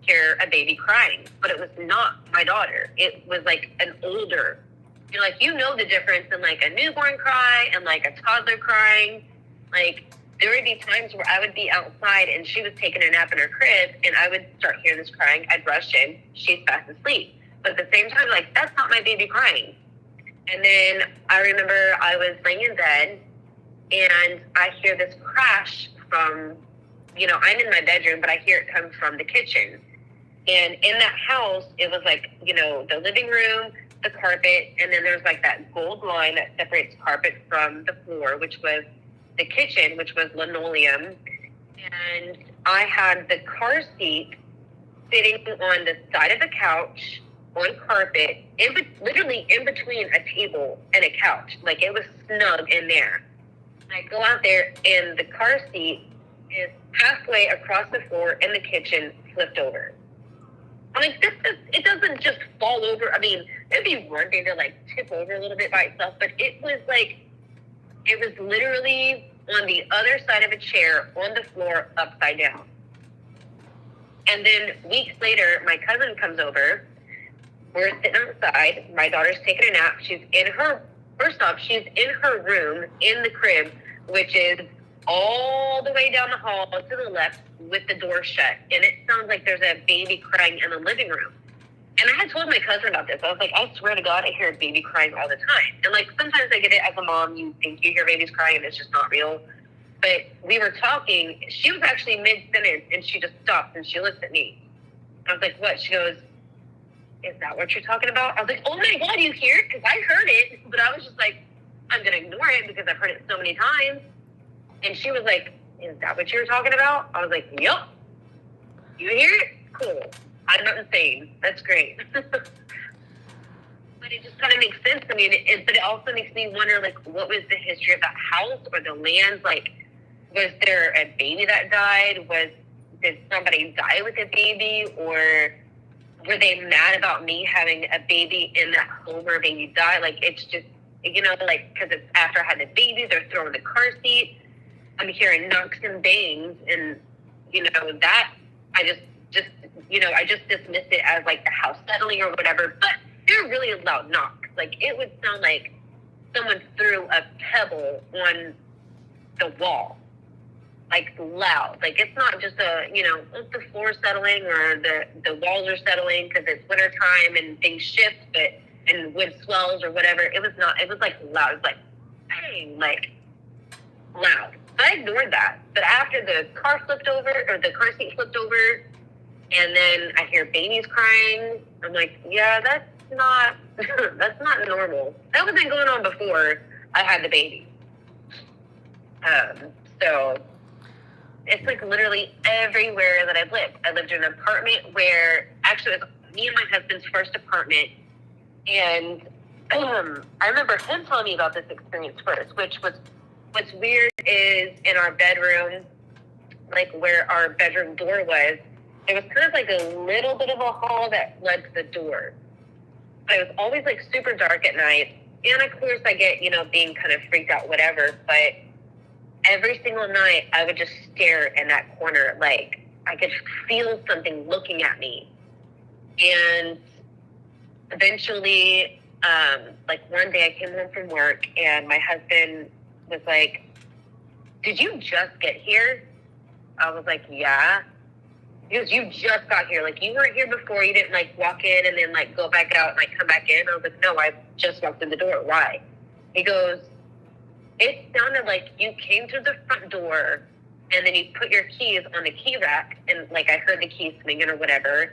hear a baby crying. But it was not my daughter. It was like an older, you know the difference in like a newborn cry and like a toddler crying. Like, there would be times where I would be outside and she was taking a nap in her crib and I would start hearing this crying. I'd rush in. She's fast asleep. But at the same time, like, that's not my baby crying. And then I remember I was laying in bed and I hear this crash from, I'm in my bedroom, but I hear it come from the kitchen. And in that house, it was like, the living room, the carpet, and then there's like that gold line that separates carpet from the floor, which was the kitchen, which was linoleum. And I had the car seat sitting on the side of the couch on carpet, literally in between a table and a couch. Like, it was snug in there. I go out there and the car seat is halfway across the floor in the kitchen, flipped over. I'm like, it doesn't just fall over. I mean, it'd be one thing to like tip over a little bit by itself, but it was literally on the other side of a chair on the floor upside down. And then weeks later, my cousin comes over. We're sitting outside. My daughter's taking a nap. She's in her room in the crib, which is all the way down the hall to the left with the door shut. And it sounds like there's a baby crying in the living room. And I had told my cousin about this. I was like, I swear to God, I hear a baby crying all the time. And like, sometimes I get it as a mom, you think you hear babies crying and it's just not real. But we were talking, she was actually mid-sentence and she just stopped and she looked at me. I was like, what? She goes, is that what you're talking about? I was like, oh my God, you hear it? Because I heard it. But I was just like, I'm going to ignore it because I've heard it so many times. And she was like, is that what you were talking about? I was like, yep. You hear it? Cool. I'm not insane. That's great. But it just kind of makes sense to me. But it also makes me wonder, like, what was the history of that house or the land? Like, was there a baby that died? Did somebody die with a baby? Or were they mad about me having a baby in that home where a baby died? Like, it's just, you know, like, because it's after I had the baby, they're throwing the car seat. I'm hearing knocks and bangs. And, you know, that, I just dismissed it as, like, the house settling or whatever. But they're really loud knocks. Like, it would sound like someone threw a pebble on the wall. Like, loud. Like, it's not just it's the floor settling or the walls are settling because it's wintertime and things shift, and wood swells or whatever. It was not. It was, like, loud. It was, like, bang, like, loud. But I ignored that. But after the car flipped over, or the car seat flipped over, and then I hear babies crying, I'm like, yeah, that's not normal. That wasn't going on before I had the baby. So it's like literally everywhere that I've lived. I lived in an apartment where, actually, it was me and my husband's first apartment. And I remember him telling me about this experience first, which was, what's weird is in our bedroom, like where our bedroom door was, it was kind of like a little bit of a hall that led to the door. But it was always like super dark at night. And of course I get, being kind of freaked out, whatever. But every single night I would just stare in that corner. Like I could feel something looking at me. And eventually, like one day I came home from work and my husband was like, did you just get here? I was like, yeah. He goes, you just got here. Like, you weren't here before. You didn't, like, walk in and then, like, go back out and, like, come back in. I was like, no, I just walked in the door. Why? He goes, it sounded like you came through the front door and then you put your keys on the key rack and, like, I heard the keys swinging or whatever.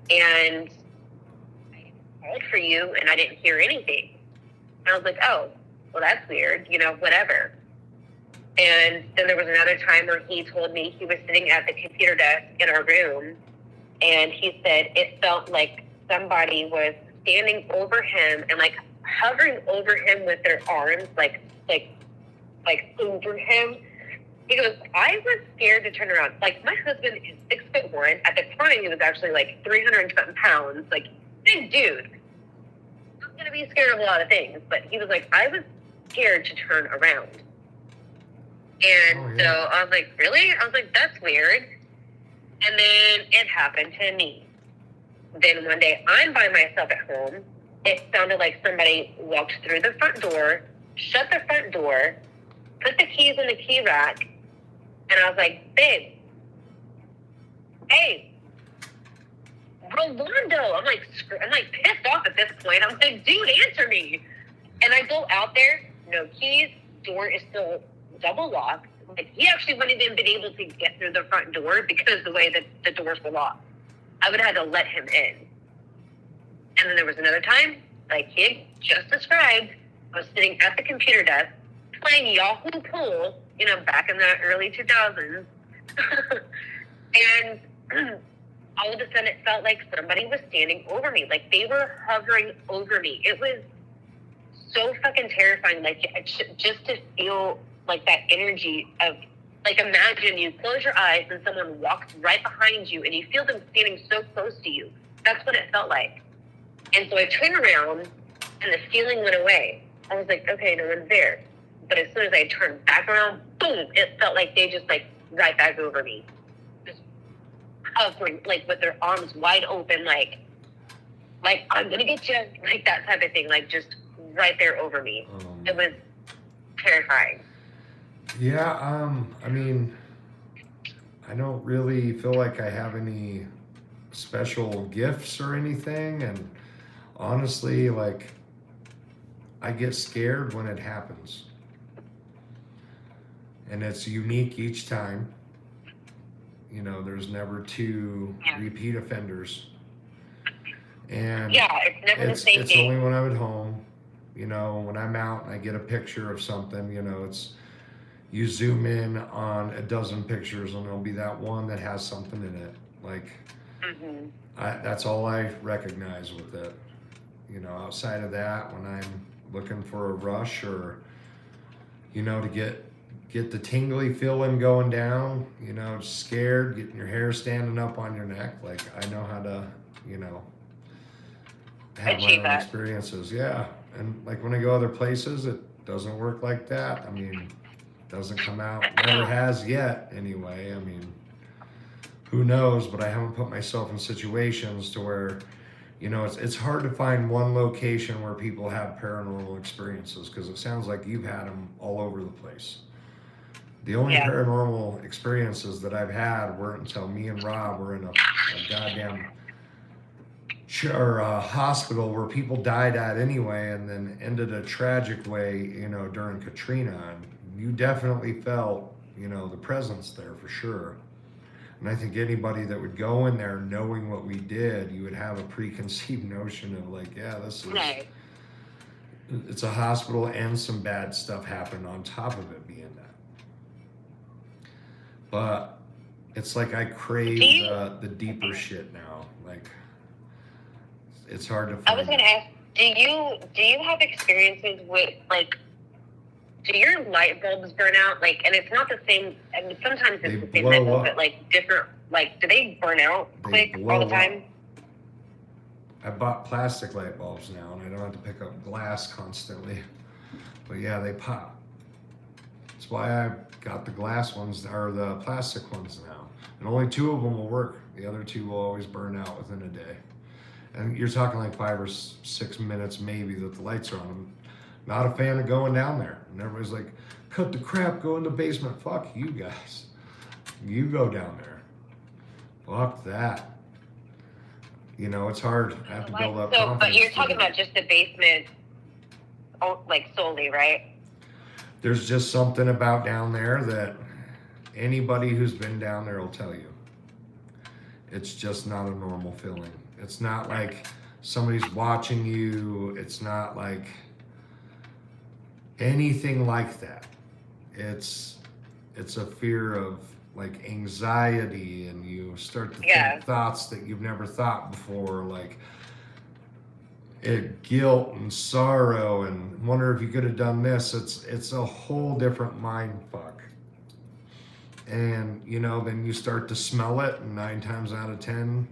And I called for you and I didn't hear anything. And I was like, oh, well, that's weird, whatever. And then there was another time where he told me he was sitting at the computer desk in our room, and he said it felt like somebody was standing over him and like hovering over him with their arms, like over him. He goes, I was scared to turn around. Like, my husband is 6'1". At the time, he was actually like 300 something pounds, like big dude. I'm gonna be scared of a lot of things, but he was like, I was scared to turn around. And so I was like, really? I was like, that's weird. And then it happened to me. Then one day I'm by myself at home. It sounded like somebody walked through the front door, shut the front door, put the keys in the key rack. And I was like, babe, hey, Rolando. I'm like pissed off at this point. I'm like, dude, answer me. And I go out there, no keys, door is still double locked. Like, he actually wouldn't even been able to get through the front door because the way that the doors were locked. I would have had to let him in. And then there was another time, like he just described, I was sitting at the computer desk playing Yahoo Pool, back in the early 2000s. And all of a sudden it felt like somebody was standing over me. Like they were hovering over me. It was so fucking terrifying. Like just to feel like that energy of, like, imagine you close your eyes and someone walks right behind you and you feel them standing so close to you. That's what it felt like. And so I turned around and the feeling went away. I was like, okay, no one's there. but as soon as I turned back around, boom, it felt like they just like right back over me. Just hovering, like with their arms wide open, like I'm gonna get you, like that type of thing, like just right there over me. It was terrifying. Yeah, I mean, I don't really feel like I have any special gifts or anything, and honestly, like, I get scared when it happens. And it's unique each time. You know, there's never two repeat offenders. And yeah, it's never the same it's thing. only when I'm at home. You know, when I'm out and I get a picture of something, you know, it's you zoom in on a dozen pictures and there'll be that one that has something in it. Like, that's all I recognize with it. You know, outside of that, when I'm looking for a rush or, you know, to get the tingly feeling going down, you know, scared, getting your hair standing up on your neck, like I know how to, you know, have my own experiences. Yeah. And like when I go other places, it doesn't work like that. I mean, doesn't come out, never has yet anyway. I mean, who knows, but I haven't put myself in situations to where, you know, it's hard to find one location where people have paranormal experiences, because it sounds like you've had them all over the place. The only paranormal experiences that I've had weren't until me and Rob were in a goddamn hospital where people died at anyway, and then ended a tragic way, you know, during Katrina. And you definitely felt, you know, the presence there for sure. And I think anybody that would go in there knowing what we did, you would have a preconceived notion of like, yeah, this is, it's a hospital and some bad stuff happened on top of it being that. But it's like I crave the deeper shit now. Like, it's hard to find. I was going to ask, do you have experiences with, like, do your light bulbs burn out? Like, and it's not the same, I mean, sometimes it's the same light bulb, but like different, like, do they burn out quick all the time? I bought plastic light bulbs now, and I don't have to pick up glass constantly. But yeah, they pop. That's why I got the glass ones, or the plastic ones now. And only 2 of them will work. The other 2 will always burn out within a day. And you're talking like 5 or 6 minutes maybe that the lights are on them. Not a fan of going down there. And everybody's like, cut the crap, go in the basement. Fuck you guys. You go down there. Fuck that. You know, it's hard. I have to build up confidence. But you're talking about just the basement, like solely, right? There's just something about down there that anybody who's been down there will tell you. It's just not a normal feeling. It's not like somebody's watching you. It's not like anything like that. It's a fear of like anxiety, and you start to think thoughts that you've never thought before, like guilt and sorrow, and wonder if you could have done this. It's a whole different mind fuck. And you know, then you start to smell it, and 9 times out of 10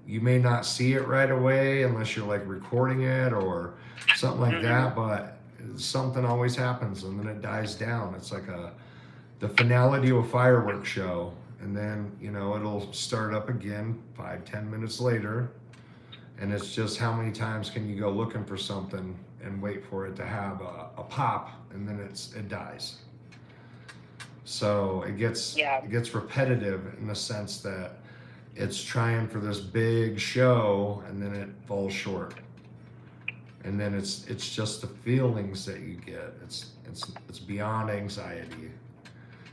you may not see it right away unless you're like recording it or something like that, but something always happens, and then it dies down. It's like the finality of a fireworks show, and then, you know, it'll start up again 5-10 minutes later, and it's just how many times can you go looking for something and wait for it to have a pop, and then it dies. So it gets repetitive in the sense that it's trying for this big show, and then it falls short. And then it's just the feelings that you get. It's beyond anxiety.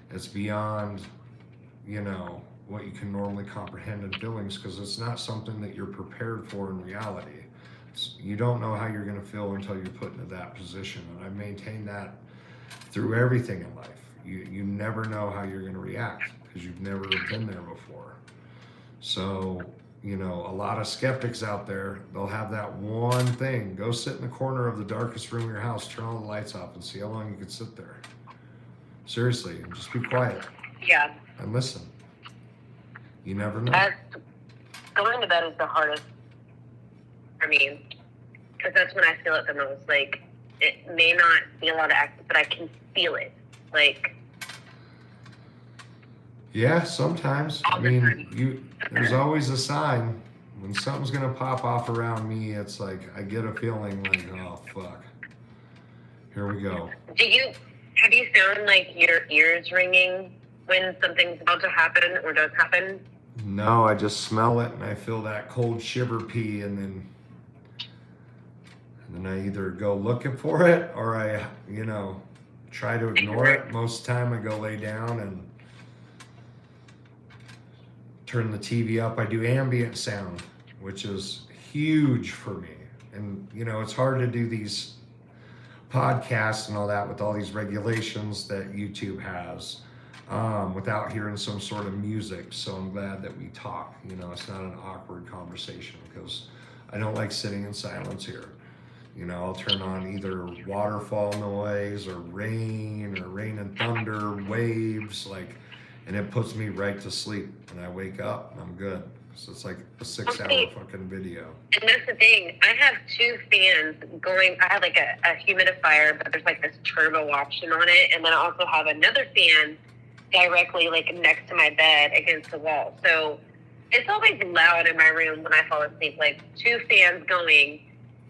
It's beyond, you know, what you can normally comprehend in feelings, because it's not something that you're prepared for in reality. You don't know how you're going to feel until you're put into that position. And I maintain that through everything in life. You never know how you're going to react because you've never been there before. So, you know, a lot of skeptics out there, they'll have that one thing. Go sit in the corner of the darkest room of your house, turn all the lights off, and see how long you can sit there. Seriously, and just be quiet. Yeah. And listen. You never know. Going to bed is the hardest for me, because that's when I feel it the most. Like, it may not be a lot of access, but I can feel it. Like, Yeah, sometimes. I mean, there's always a sign. When something's gonna pop off around me, it's like I get a feeling like, oh fuck. Here we go. Have you found like your ears ringing when something's about to happen or does happen? No, I just smell it and I feel that cold shiver pee, and then I either go looking for it or I, try to ignore it. Most of the time I go lay down and turn the TV up. I do ambient sound, which is huge for me. And, it's hard to do these podcasts and all that with all these regulations that YouTube has without hearing some sort of music. So I'm glad that we talk. It's not an awkward conversation because I don't like sitting in silence here. I'll turn on either waterfall noise or rain and thunder, waves, and it puts me right to sleep. And I wake up and I'm good. So it's like a 6-hour fucking video. And that's the thing. I have 2 fans going. I have like a humidifier, but there's like this turbo option on it. And then I also have another fan directly like next to my bed against the wall. So it's always loud in my room when I fall asleep, like 2 fans going.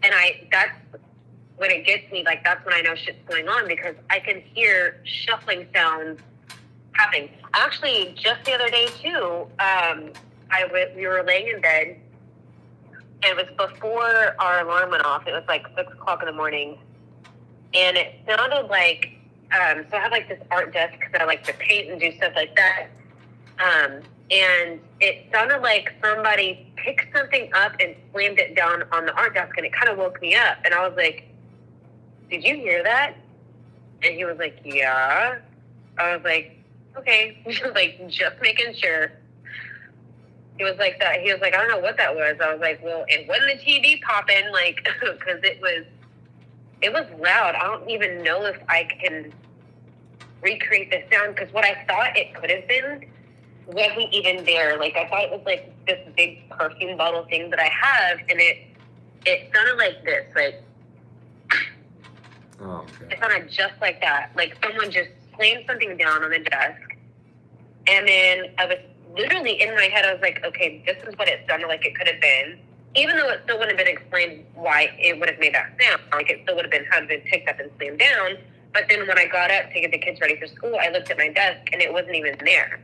And that's when it gets me, like that's when I know shit's going on because I can hear shuffling sounds happening. Actually, just the other day too, we were laying in bed and it was before our alarm went off. It was like 6 o'clock in the morning and it sounded like, so I have like this art desk that I like to paint and do stuff like that. And it sounded like somebody picked something up and slammed it down on the art desk, and it kind of woke me up. And I was like, "Did you hear that?" And he was like, "Yeah." I was like, "Okay," like just making sure. He was like that. He was like, "I don't know what that was." I was like, "Well, it wasn't the TV popping, like, because it was loud. I don't even know if I can recreate the sound because what I thought it could have been wasn't even there. Like I thought it was like this big perfume bottle thing that I have, and it sounded like this, like it sounded just like that. Like someone just slammed something down on the desk, and then I was literally in my head. I was like, okay, this is what it sounded like it could have been, even though it still wouldn't have been explained why it would have made that sound. Like it still would have been had been picked up and slammed down. But then when I got up to get the kids ready for school, I looked at my desk and it wasn't even there.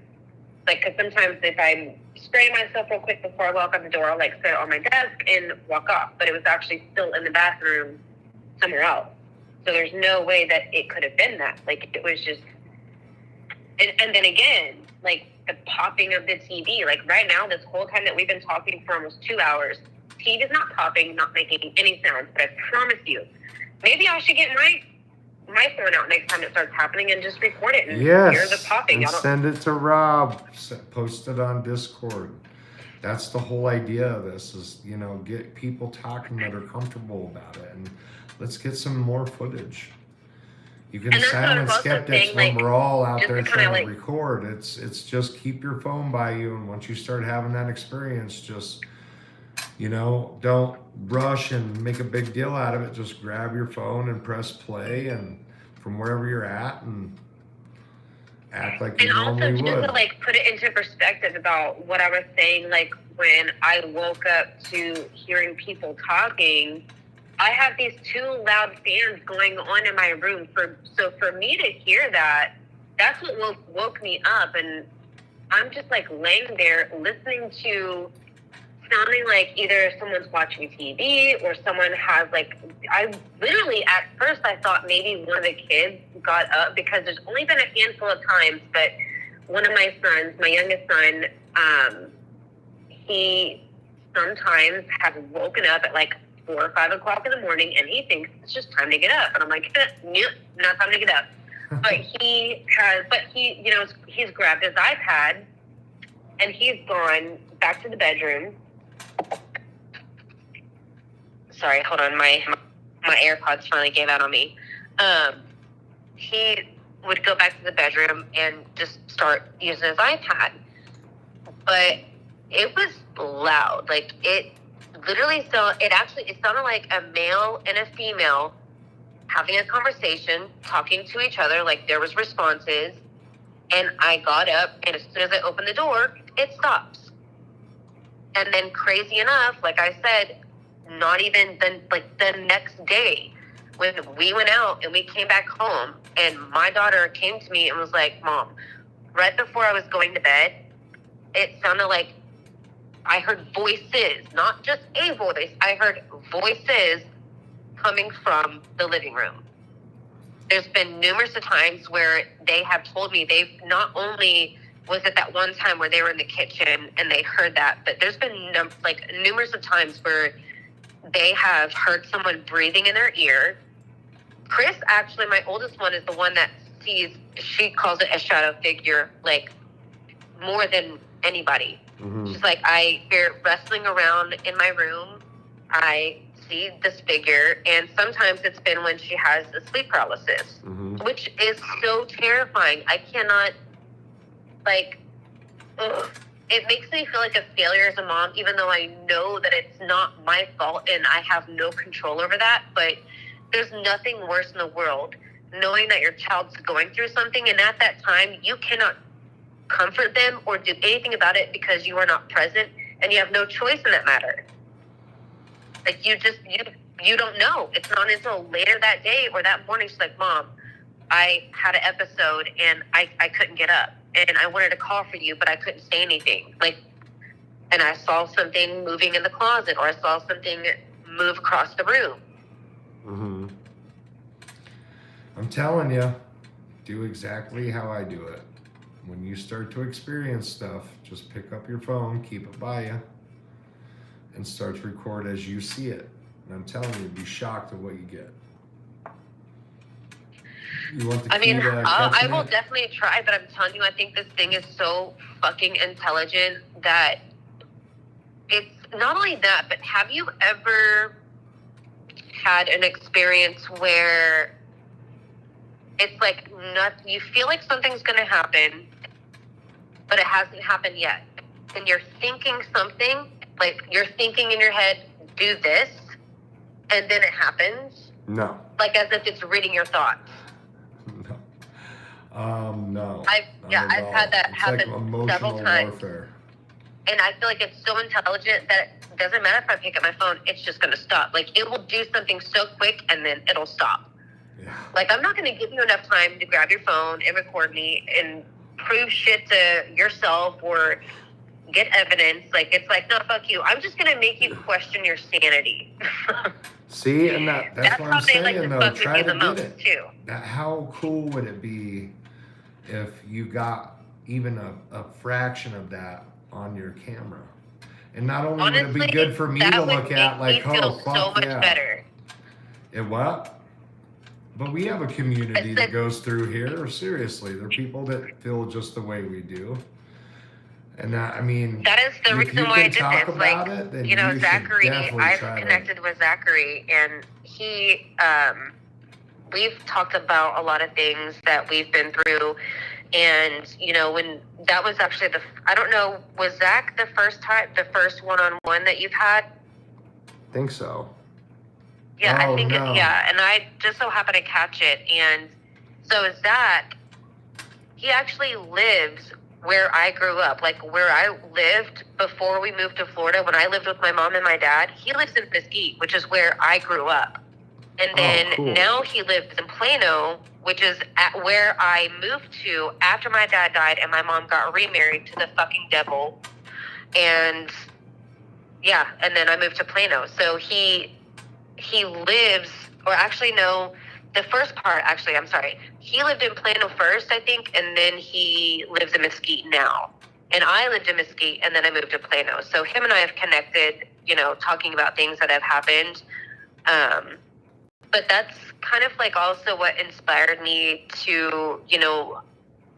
Like, because sometimes if I spray myself real quick before I walk out the door, I'll, like, sit on my desk and walk off. But it was actually still in the bathroom somewhere else. So there's no way that it could have been that. Like, it was just... And then again, like, the popping of the TV. Like, right now, this whole time that we've been talking for almost 2 hours, TV's not popping, not making any sounds. But I promise you, maybe I should get my phone out next time it starts happening and just record it and hear the popping. And send it to Rob. Post it on Discord. That's the whole idea of this is, get people talking that are comfortable about it. And let's get some more footage. You can silence skeptics when we're all out there trying to record. It's just keep your phone by you. And once you start having that experience, just, don't rush and make a big deal out of it. Just grab your phone and press play and from wherever you're at and act like you normally would. And also just to put it into perspective about what I was saying, like when I woke up to hearing people talking, I have these 2 loud fans going on in my room. So for me to hear that, that's what woke me up. And I'm just laying there listening to sounding like either someone's watching TV or someone has I literally at first I thought maybe one of the kids got up because there's only been a handful of times, but one of my sons, my youngest son, he sometimes has woken up at 4 or 5 o'clock in the morning and he thinks it's just time to get up. And I'm like, nope, not time to get up. But he's grabbed his iPad and he's gone back to the bedroom. Sorry, hold on. My AirPods finally gave out on me. He would go back to the bedroom and just start using his iPad. But it was loud. It literally, it sounded like a male and a female having a conversation, talking to each other, like there was responses, and I got up, and as soon as I opened the door, it stops. And then crazy enough, like I said, not even the next day, when we went out and we came back home, and my daughter came to me and was like, Mom, right before I was going to bed, it sounded like I heard voices, not just a voice. I heard voices coming from the living room. There's been numerous of times where they have told me they've not only was it that one time where they were in the kitchen and they heard that, but there's been numerous of times where they have heard someone breathing in their ear. Chris, actually, my oldest one, is the one that sees, she calls it a shadow figure, like more than anybody. Mm-hmm. She's like, I hear it wrestling around in my room. I see this figure, and sometimes it's been when she has a sleep paralysis, mm-hmm. which is so terrifying. I cannot, it makes me feel like a failure as a mom, even though I know that it's not my fault and I have no control over that. But there's nothing worse in the world knowing that your child's going through something, and at that time you cannot comfort them or do anything about it because you are not present and you have no choice in that matter. Like you don't know. It's not until later that day or that morning she's like, Mom, I had an episode and I couldn't get up and I wanted to call for you, but I couldn't say anything. And I saw something moving in the closet, or I saw something move across the room. Mm-hmm. I'm telling you, do exactly how I do it. When you start to experience stuff, just pick up your phone, keep it by you, and start to record as you see it. And I'm telling you, you'd be shocked at what you get. You want the key to I will definitely try, but I'm telling you, I think this thing is so fucking intelligent that it's not only that, but have you ever had an experience where it's like you feel like something's going to happen, but it hasn't happened yet. And you're thinking something, like you're thinking in your head, do this, and then it happens? No. Like as if it's reading your thoughts. No. I've had that happen several times. Warfare. And I feel like it's so intelligent that it doesn't matter if I pick up my phone, it's just going to stop. Like it will do something so quick and then it'll stop. Yeah. Like I'm not going to give you enough time to grab your phone and record me and prove shit to yourself or get evidence. Like it's like, no, fuck you. I'm just going to make you question your sanity. See, and that's what I'm saying, though. Try to get it. Too. How cool would it be if you got even a fraction of that on your camera? And not only would it be good for me to look at, like, oh, fuck, so much better. It what? But we have a community that goes through here. Seriously, there are people that feel just the way we do. And that is the reason why I did this. Like, Zachary, I've connected with Zachary, and he, we've talked about a lot of things that we've been through. And, when that was actually I don't know, was Zach the first one-on-one that you've had? I think so. Yeah, I think, no. And I just so happened to catch it. And so Zach, he actually lives where I grew up, like where I lived before we moved to Florida. When I lived with my mom and my dad, he lives in Mesquite, which is where I grew up. And then now he lives in Plano, which is at where I moved to after my dad died and my mom got remarried to the fucking devil. And and then I moved to Plano. So he lives, or actually no, the first part, actually, I'm sorry. He lived in Plano first, I think, and then he lives in Mesquite now. And I lived in Mesquite, and then I moved to Plano. So him and I have connected, talking about things that have happened. But that's kind of like also what inspired me to,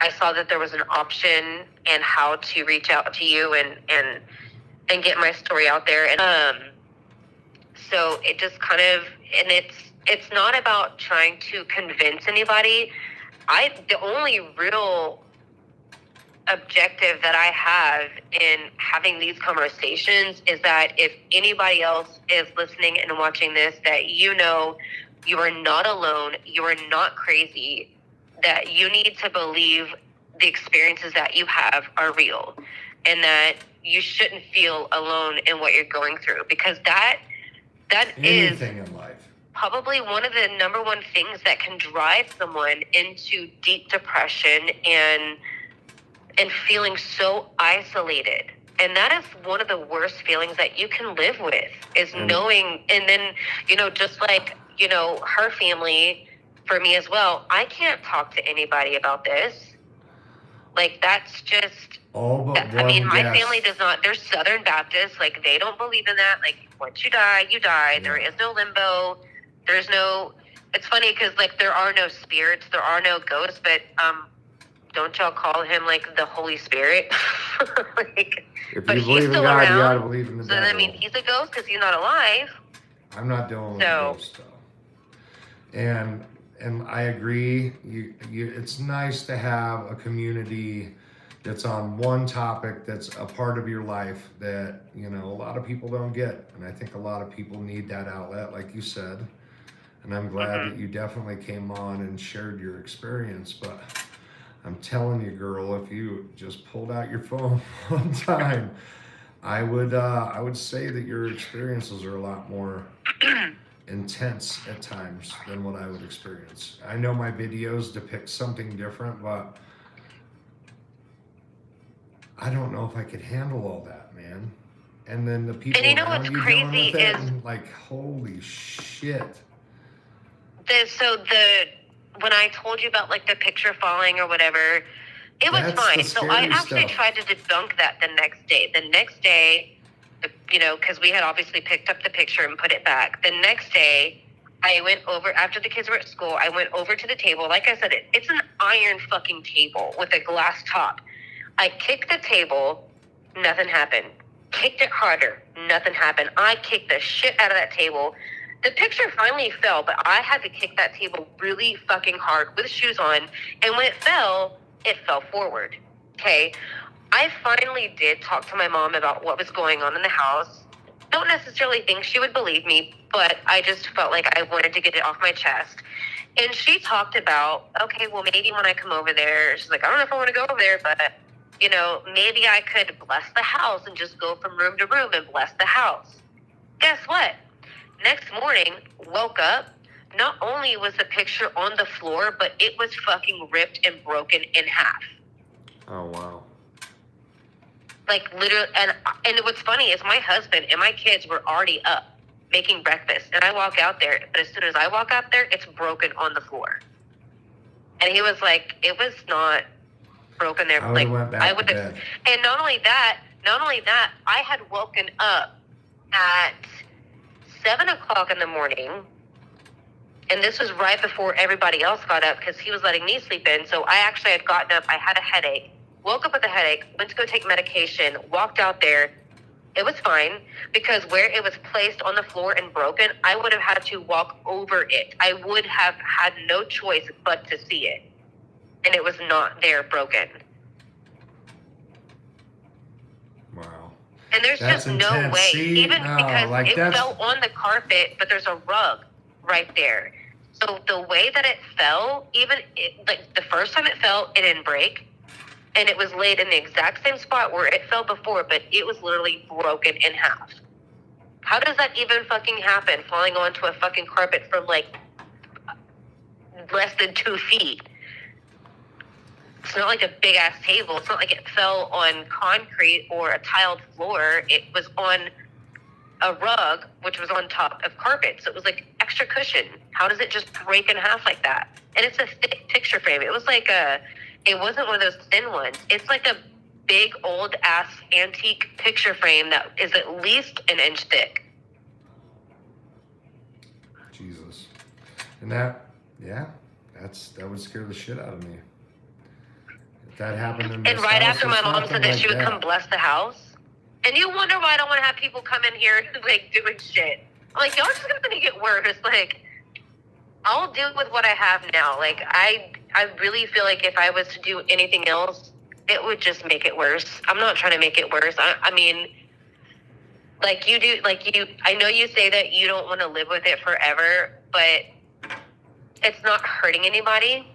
I saw that there was an option and how to reach out to you and get my story out there. And so it just kind of, and it's not about trying to convince anybody. The only real objective that I have in having these conversations is that if anybody else is listening and watching this, that You are not alone. You are not crazy. That you need to believe the experiences that you have are real, and that you shouldn't feel alone in what you're going through, because that is anything in life. Probably one of the number one things that can drive someone into deep depression and feeling so isolated. And that is one of the worst feelings that you can live with, is knowing. And then, just like, her family, for me as well, I can't talk to anybody about this. Like, that's just, all but one. I mean, my guess. family does not, they're Southern Baptists. Like, they don't believe in that. Like, once you die, you die. Yeah. There is no limbo. There's no, it's funny because, like, there are no spirits. There are no ghosts. But don't y'all call him, like, the Holy Spirit? Like, if but you he's believe in still God, around. you gotta believe in the devil. So, I mean, he's a ghost because he's not alive. I'm not dealing with the ghost, though. And I agree. It's nice to have a community that's on one topic that's a part of your life that, a lot of people don't get. And I think a lot of people need that outlet, like you said. And I'm glad that you definitely came on and shared your experience. But I'm telling you, girl, if you just pulled out your phone one time, I would say that your experiences are a lot more intense at times than what I would experience. I know my videos depict something different, but I don't know if I could handle all that, man. And then the people around you dealing with it, and like, holy shit. When I told you about, like, the picture falling or whatever, it was fine. So I actually tried to debunk that the next day. The next day, because we had obviously picked up the picture and put it back. The next day, I went over, after the kids were at school, I went over to the table. Like I said, it's an iron fucking table with a glass top. I kicked the table, nothing happened. Kicked it harder, nothing happened. I kicked the shit out of that table. The picture finally fell, but I had to kick that table really fucking hard with shoes on. And when it fell forward. Okay. I finally did talk to my mom about what was going on in the house. Don't necessarily think she would believe me, but I just felt like I wanted to get it off my chest. And she talked about, okay, well, maybe when I come over there, she's like, I don't know if I want to go over there, but, maybe I could bless the house and just go from room to room and bless the house. Guess what? Next morning, woke up, not only was the picture on the floor, but it was fucking ripped and broken in half. Oh, wow. Like, literally, and what's funny is my husband and my kids were already up making breakfast, and I walk out there, but as soon as I walk out there, it's broken on the floor. And he was like, it was not broken there. I would have. And not only that, I had woken up at 7:00 in the morning, and this was right before everybody else got up because he was letting me sleep in. So I actually had gotten up. I had a headache. Woke up with a headache. Went to go take medication. Walked out there. It was fine because where it was placed on the floor and broken, I would have had to walk over it. I would have had no choice but to see it, and it was not there broken. Wow. And there's just no way, even because it fell on the carpet, but there's a rug right there. So the way that it fell, like the first time it fell, it didn't break. And it was laid in the exact same spot where it fell before, but it was literally broken in half. How does that even fucking happen, falling onto a fucking carpet from, like, less than 2 feet? It's not like a big-ass table. It's not like it fell on concrete or a tiled floor. It was on a rug, which was on top of carpet. So it was, like, extra cushion. How does it just break in half like that? And it's a thick picture frame. It was like it wasn't one of those thin ones. It's like a big, old-ass antique picture frame that is at least an inch thick. Jesus. And that would scare the shit out of me. If that happened in this And right house after my mom said that she would come bless the house. And you wonder why I don't want to have people come in here, like, doing shit. I'm like, y'all just gonna get worse. Like, I'll deal with what I have now. Like, I really feel like if I was to do anything else, it would just make it worse. I'm not trying to make it worse. I mean, like you do, I know you say that you don't want to live with it forever, but it's not hurting anybody.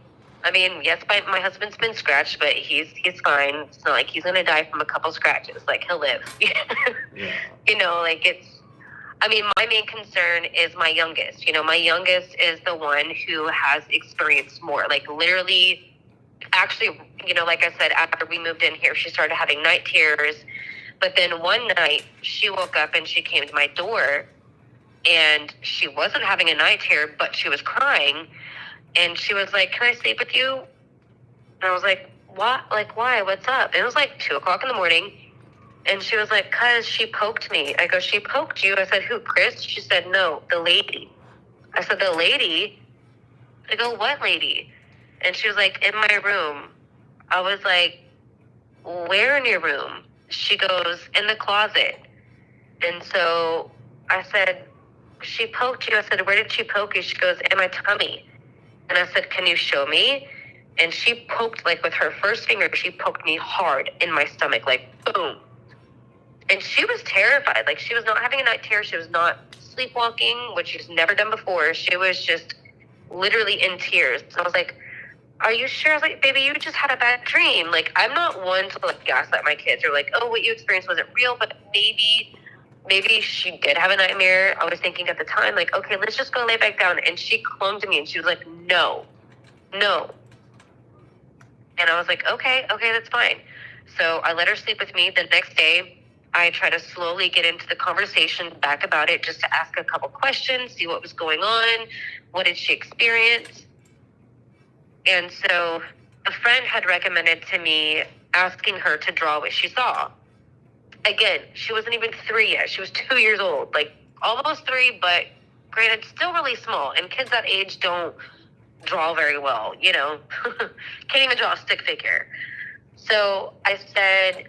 I mean, yes, my husband's been scratched, but he's fine. It's not like he's gonna die from a couple scratches. Like, he'll live. Yeah. You know, like, it's. I mean, my main concern is my youngest. You know, my youngest is the one who has experienced more. Like, literally, actually, you know, like I said, after we moved in here, she started having night terrors. But then one night, she woke up and she came to my door, and she wasn't having a night terror, but she was crying. And she was like, "Can I sleep with you?" And I was like, "What? Like, why? What's up?" And it was like 2:00 in the morning. And she was like, "'Cause she poked me." I go, "She poked you?" I said, "Who, Chris?" She said, "No, the lady." I said, "The lady?" I go, "What lady?" And she was like, "In my room." I was like, "Where in your room?" She goes, "In the closet." And so I said, "She poked you?" I said, "Where did she poke you?" She goes, "In my tummy." And I said, "Can you show me?" And she poked, like, with her first finger, she poked me hard in my stomach, like, boom. And she was terrified. Like, she was not having a night terror. She was not sleepwalking, which she's never done before. She was just literally in tears. So I was like, "Are you sure?" I was like, "Baby, you just had a bad dream." Like, I'm not one to, like, gaslight my kids or, like, "Oh, what you experienced wasn't real," but maybe she did have a nightmare. I was thinking at the time, like, "Okay, let's just go lay back down." And she clung to me and she was like, "No, no." And I was like, okay, that's fine. So I let her sleep with me. The next day, I try to slowly get into the conversation back about it, just to ask a couple questions, see what was going on, what did she experience. And so a friend had recommended to me asking her to draw what she saw. Again, she wasn't even 3 yet. She was 2 years old, like almost 3, but granted, still really small. And kids that age don't draw very well, you know. Can't even draw a stick figure. So I said,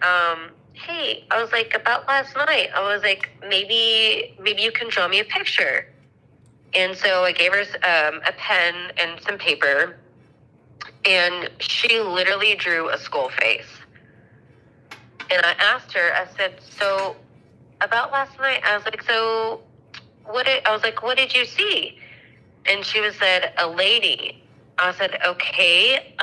"Hey," I was like, "about last night," I was like, maybe you can draw me a picture." And so I gave her a pen and some paper, and she literally drew a skull face. And I asked her, I said, "So about last night," I was like, "So what did you see?" And she was said, "A lady." I said, "Okay."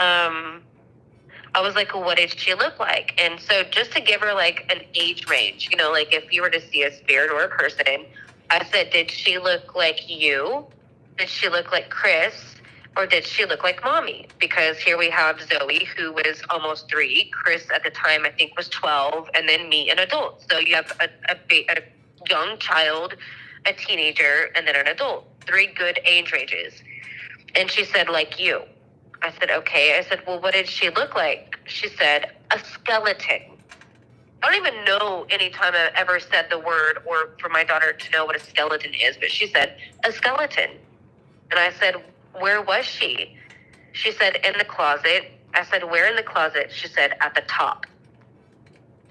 I was like, "What did she look like?" And so just to give her like an age range, you know, like if you were to see a spirit or a person, I said, "Did she look like you? Did she look like Chris? Or did she look like mommy?" Because here we have Zoe, who was almost 3. Chris at the time, I think, was 12. And then me, an adult. So you have a young child, a teenager, and then an adult. 3 good age ranges. And she said, "Like you." I said, "Okay." I said, "Well, what did she look like?" She said, "A skeleton." I don't even know any time I've ever said the word or for my daughter to know what a skeleton is, but she said, "A skeleton." And I said, "Where was she?" She said, "In the closet." I said, "Where in the closet?" She said, "At the top."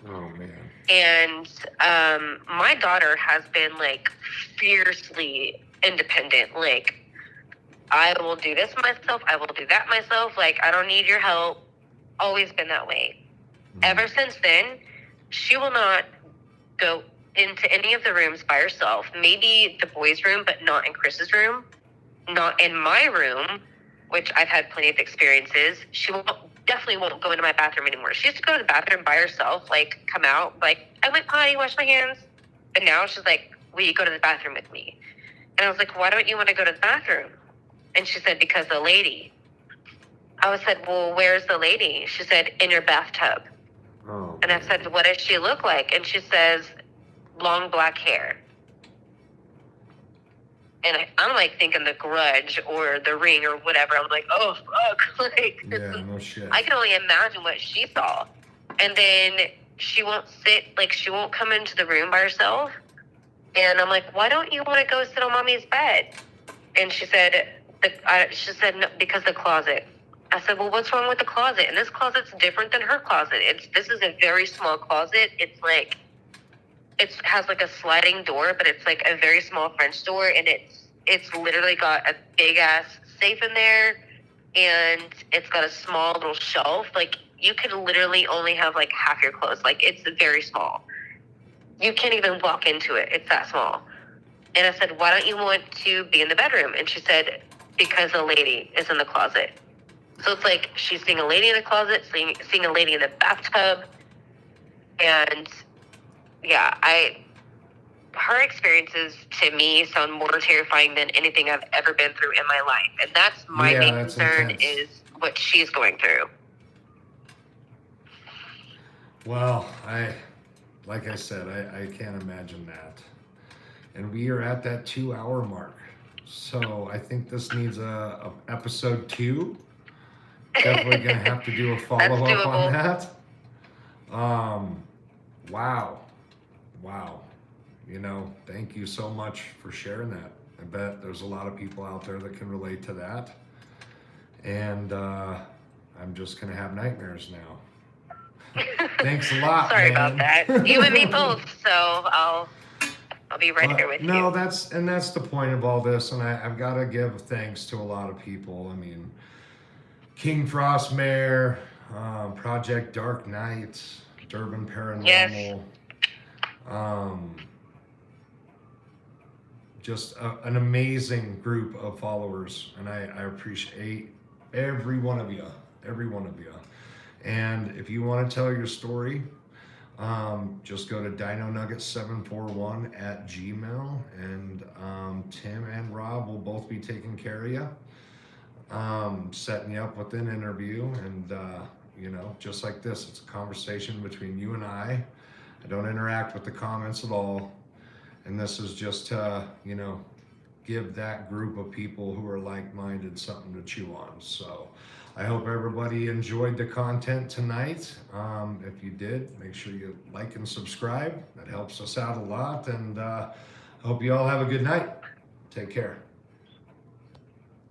Oh, man. And my daughter has been, like, fiercely independent. Like, I will do this myself. I will do that myself. Like, I don't need your help. Always been that way. Mm-hmm. Ever since then, she will not go into any of the rooms by herself. Maybe the boys' room, but not in Chris's room. Not in my room, which I've had plenty of experiences. She definitely won't go into my bathroom anymore. She used to go to the bathroom by herself, like, come out, like, "I went potty, wash my hands." And now she's like, "Will you go to the bathroom with me?" And I was like, "Why don't you want to go to the bathroom?" And she said, "Because the lady." I said, "Well, where's the lady?" She said, "In your bathtub." Oh, and I said, "What does she look like?" And she says, "Long black hair." And I'm like thinking The Grudge or The Ring or whatever. I'm like, oh, fuck. Like, yeah, no shit. I can only imagine what she saw. And then she won't she won't come into the room by herself. And I'm like, "Why don't you want to go sit on mommy's bed?" And she said, "No, because the closet." I said, "Well, what's wrong with the closet?" And this closet's different than her closet. This is a very small closet. It's like, it has like a sliding door, but it's like a very small French door, and it's literally got a big ass safe in there, and it's got a small little shelf. Like, you could literally only have like half your clothes. Like, it's very small. You can't even walk into it. It's that small. And I said, "Why don't you want to be in the bedroom?" And she said, because a lady is in the closet. So it's like she's seeing a lady in the closet, seeing a lady in the bathtub. And yeah, her experiences to me sound more terrifying than anything I've ever been through in my life. And that's my main concern intense. is what she's going through. Well, like I said, I can't imagine that. And we are at that 2-hour mark. So I think this needs a episode 2. Definitely gonna have to do a follow-up on that. Wow. You know, thank you so much for sharing that. I bet there's a lot of people out there that can relate to that. And I'm just gonna have nightmares now. Thanks a lot. Sorry man. about that. You and me both. So I'll be right here with you. No, that's the point of all this, and I've got to give thanks to a lot of people. I mean, King Frostmare, Project Dark Knight, Durban Paranormal. Yes. Just an amazing group of followers, and I appreciate every one of you. And if you want to tell your story, just go to dinonugget741@gmail, and Tim and Rob will both be taking care of you, setting you up with an interview. And you know, just like this, it's a conversation between you and I don't interact with the comments at all, and this is just to, you know, give that group of people who are like-minded something to chew on. So I hope everybody enjoyed the content tonight. If you did, make sure you like and subscribe. That helps us out a lot. And I hope you all have a good night. Take care.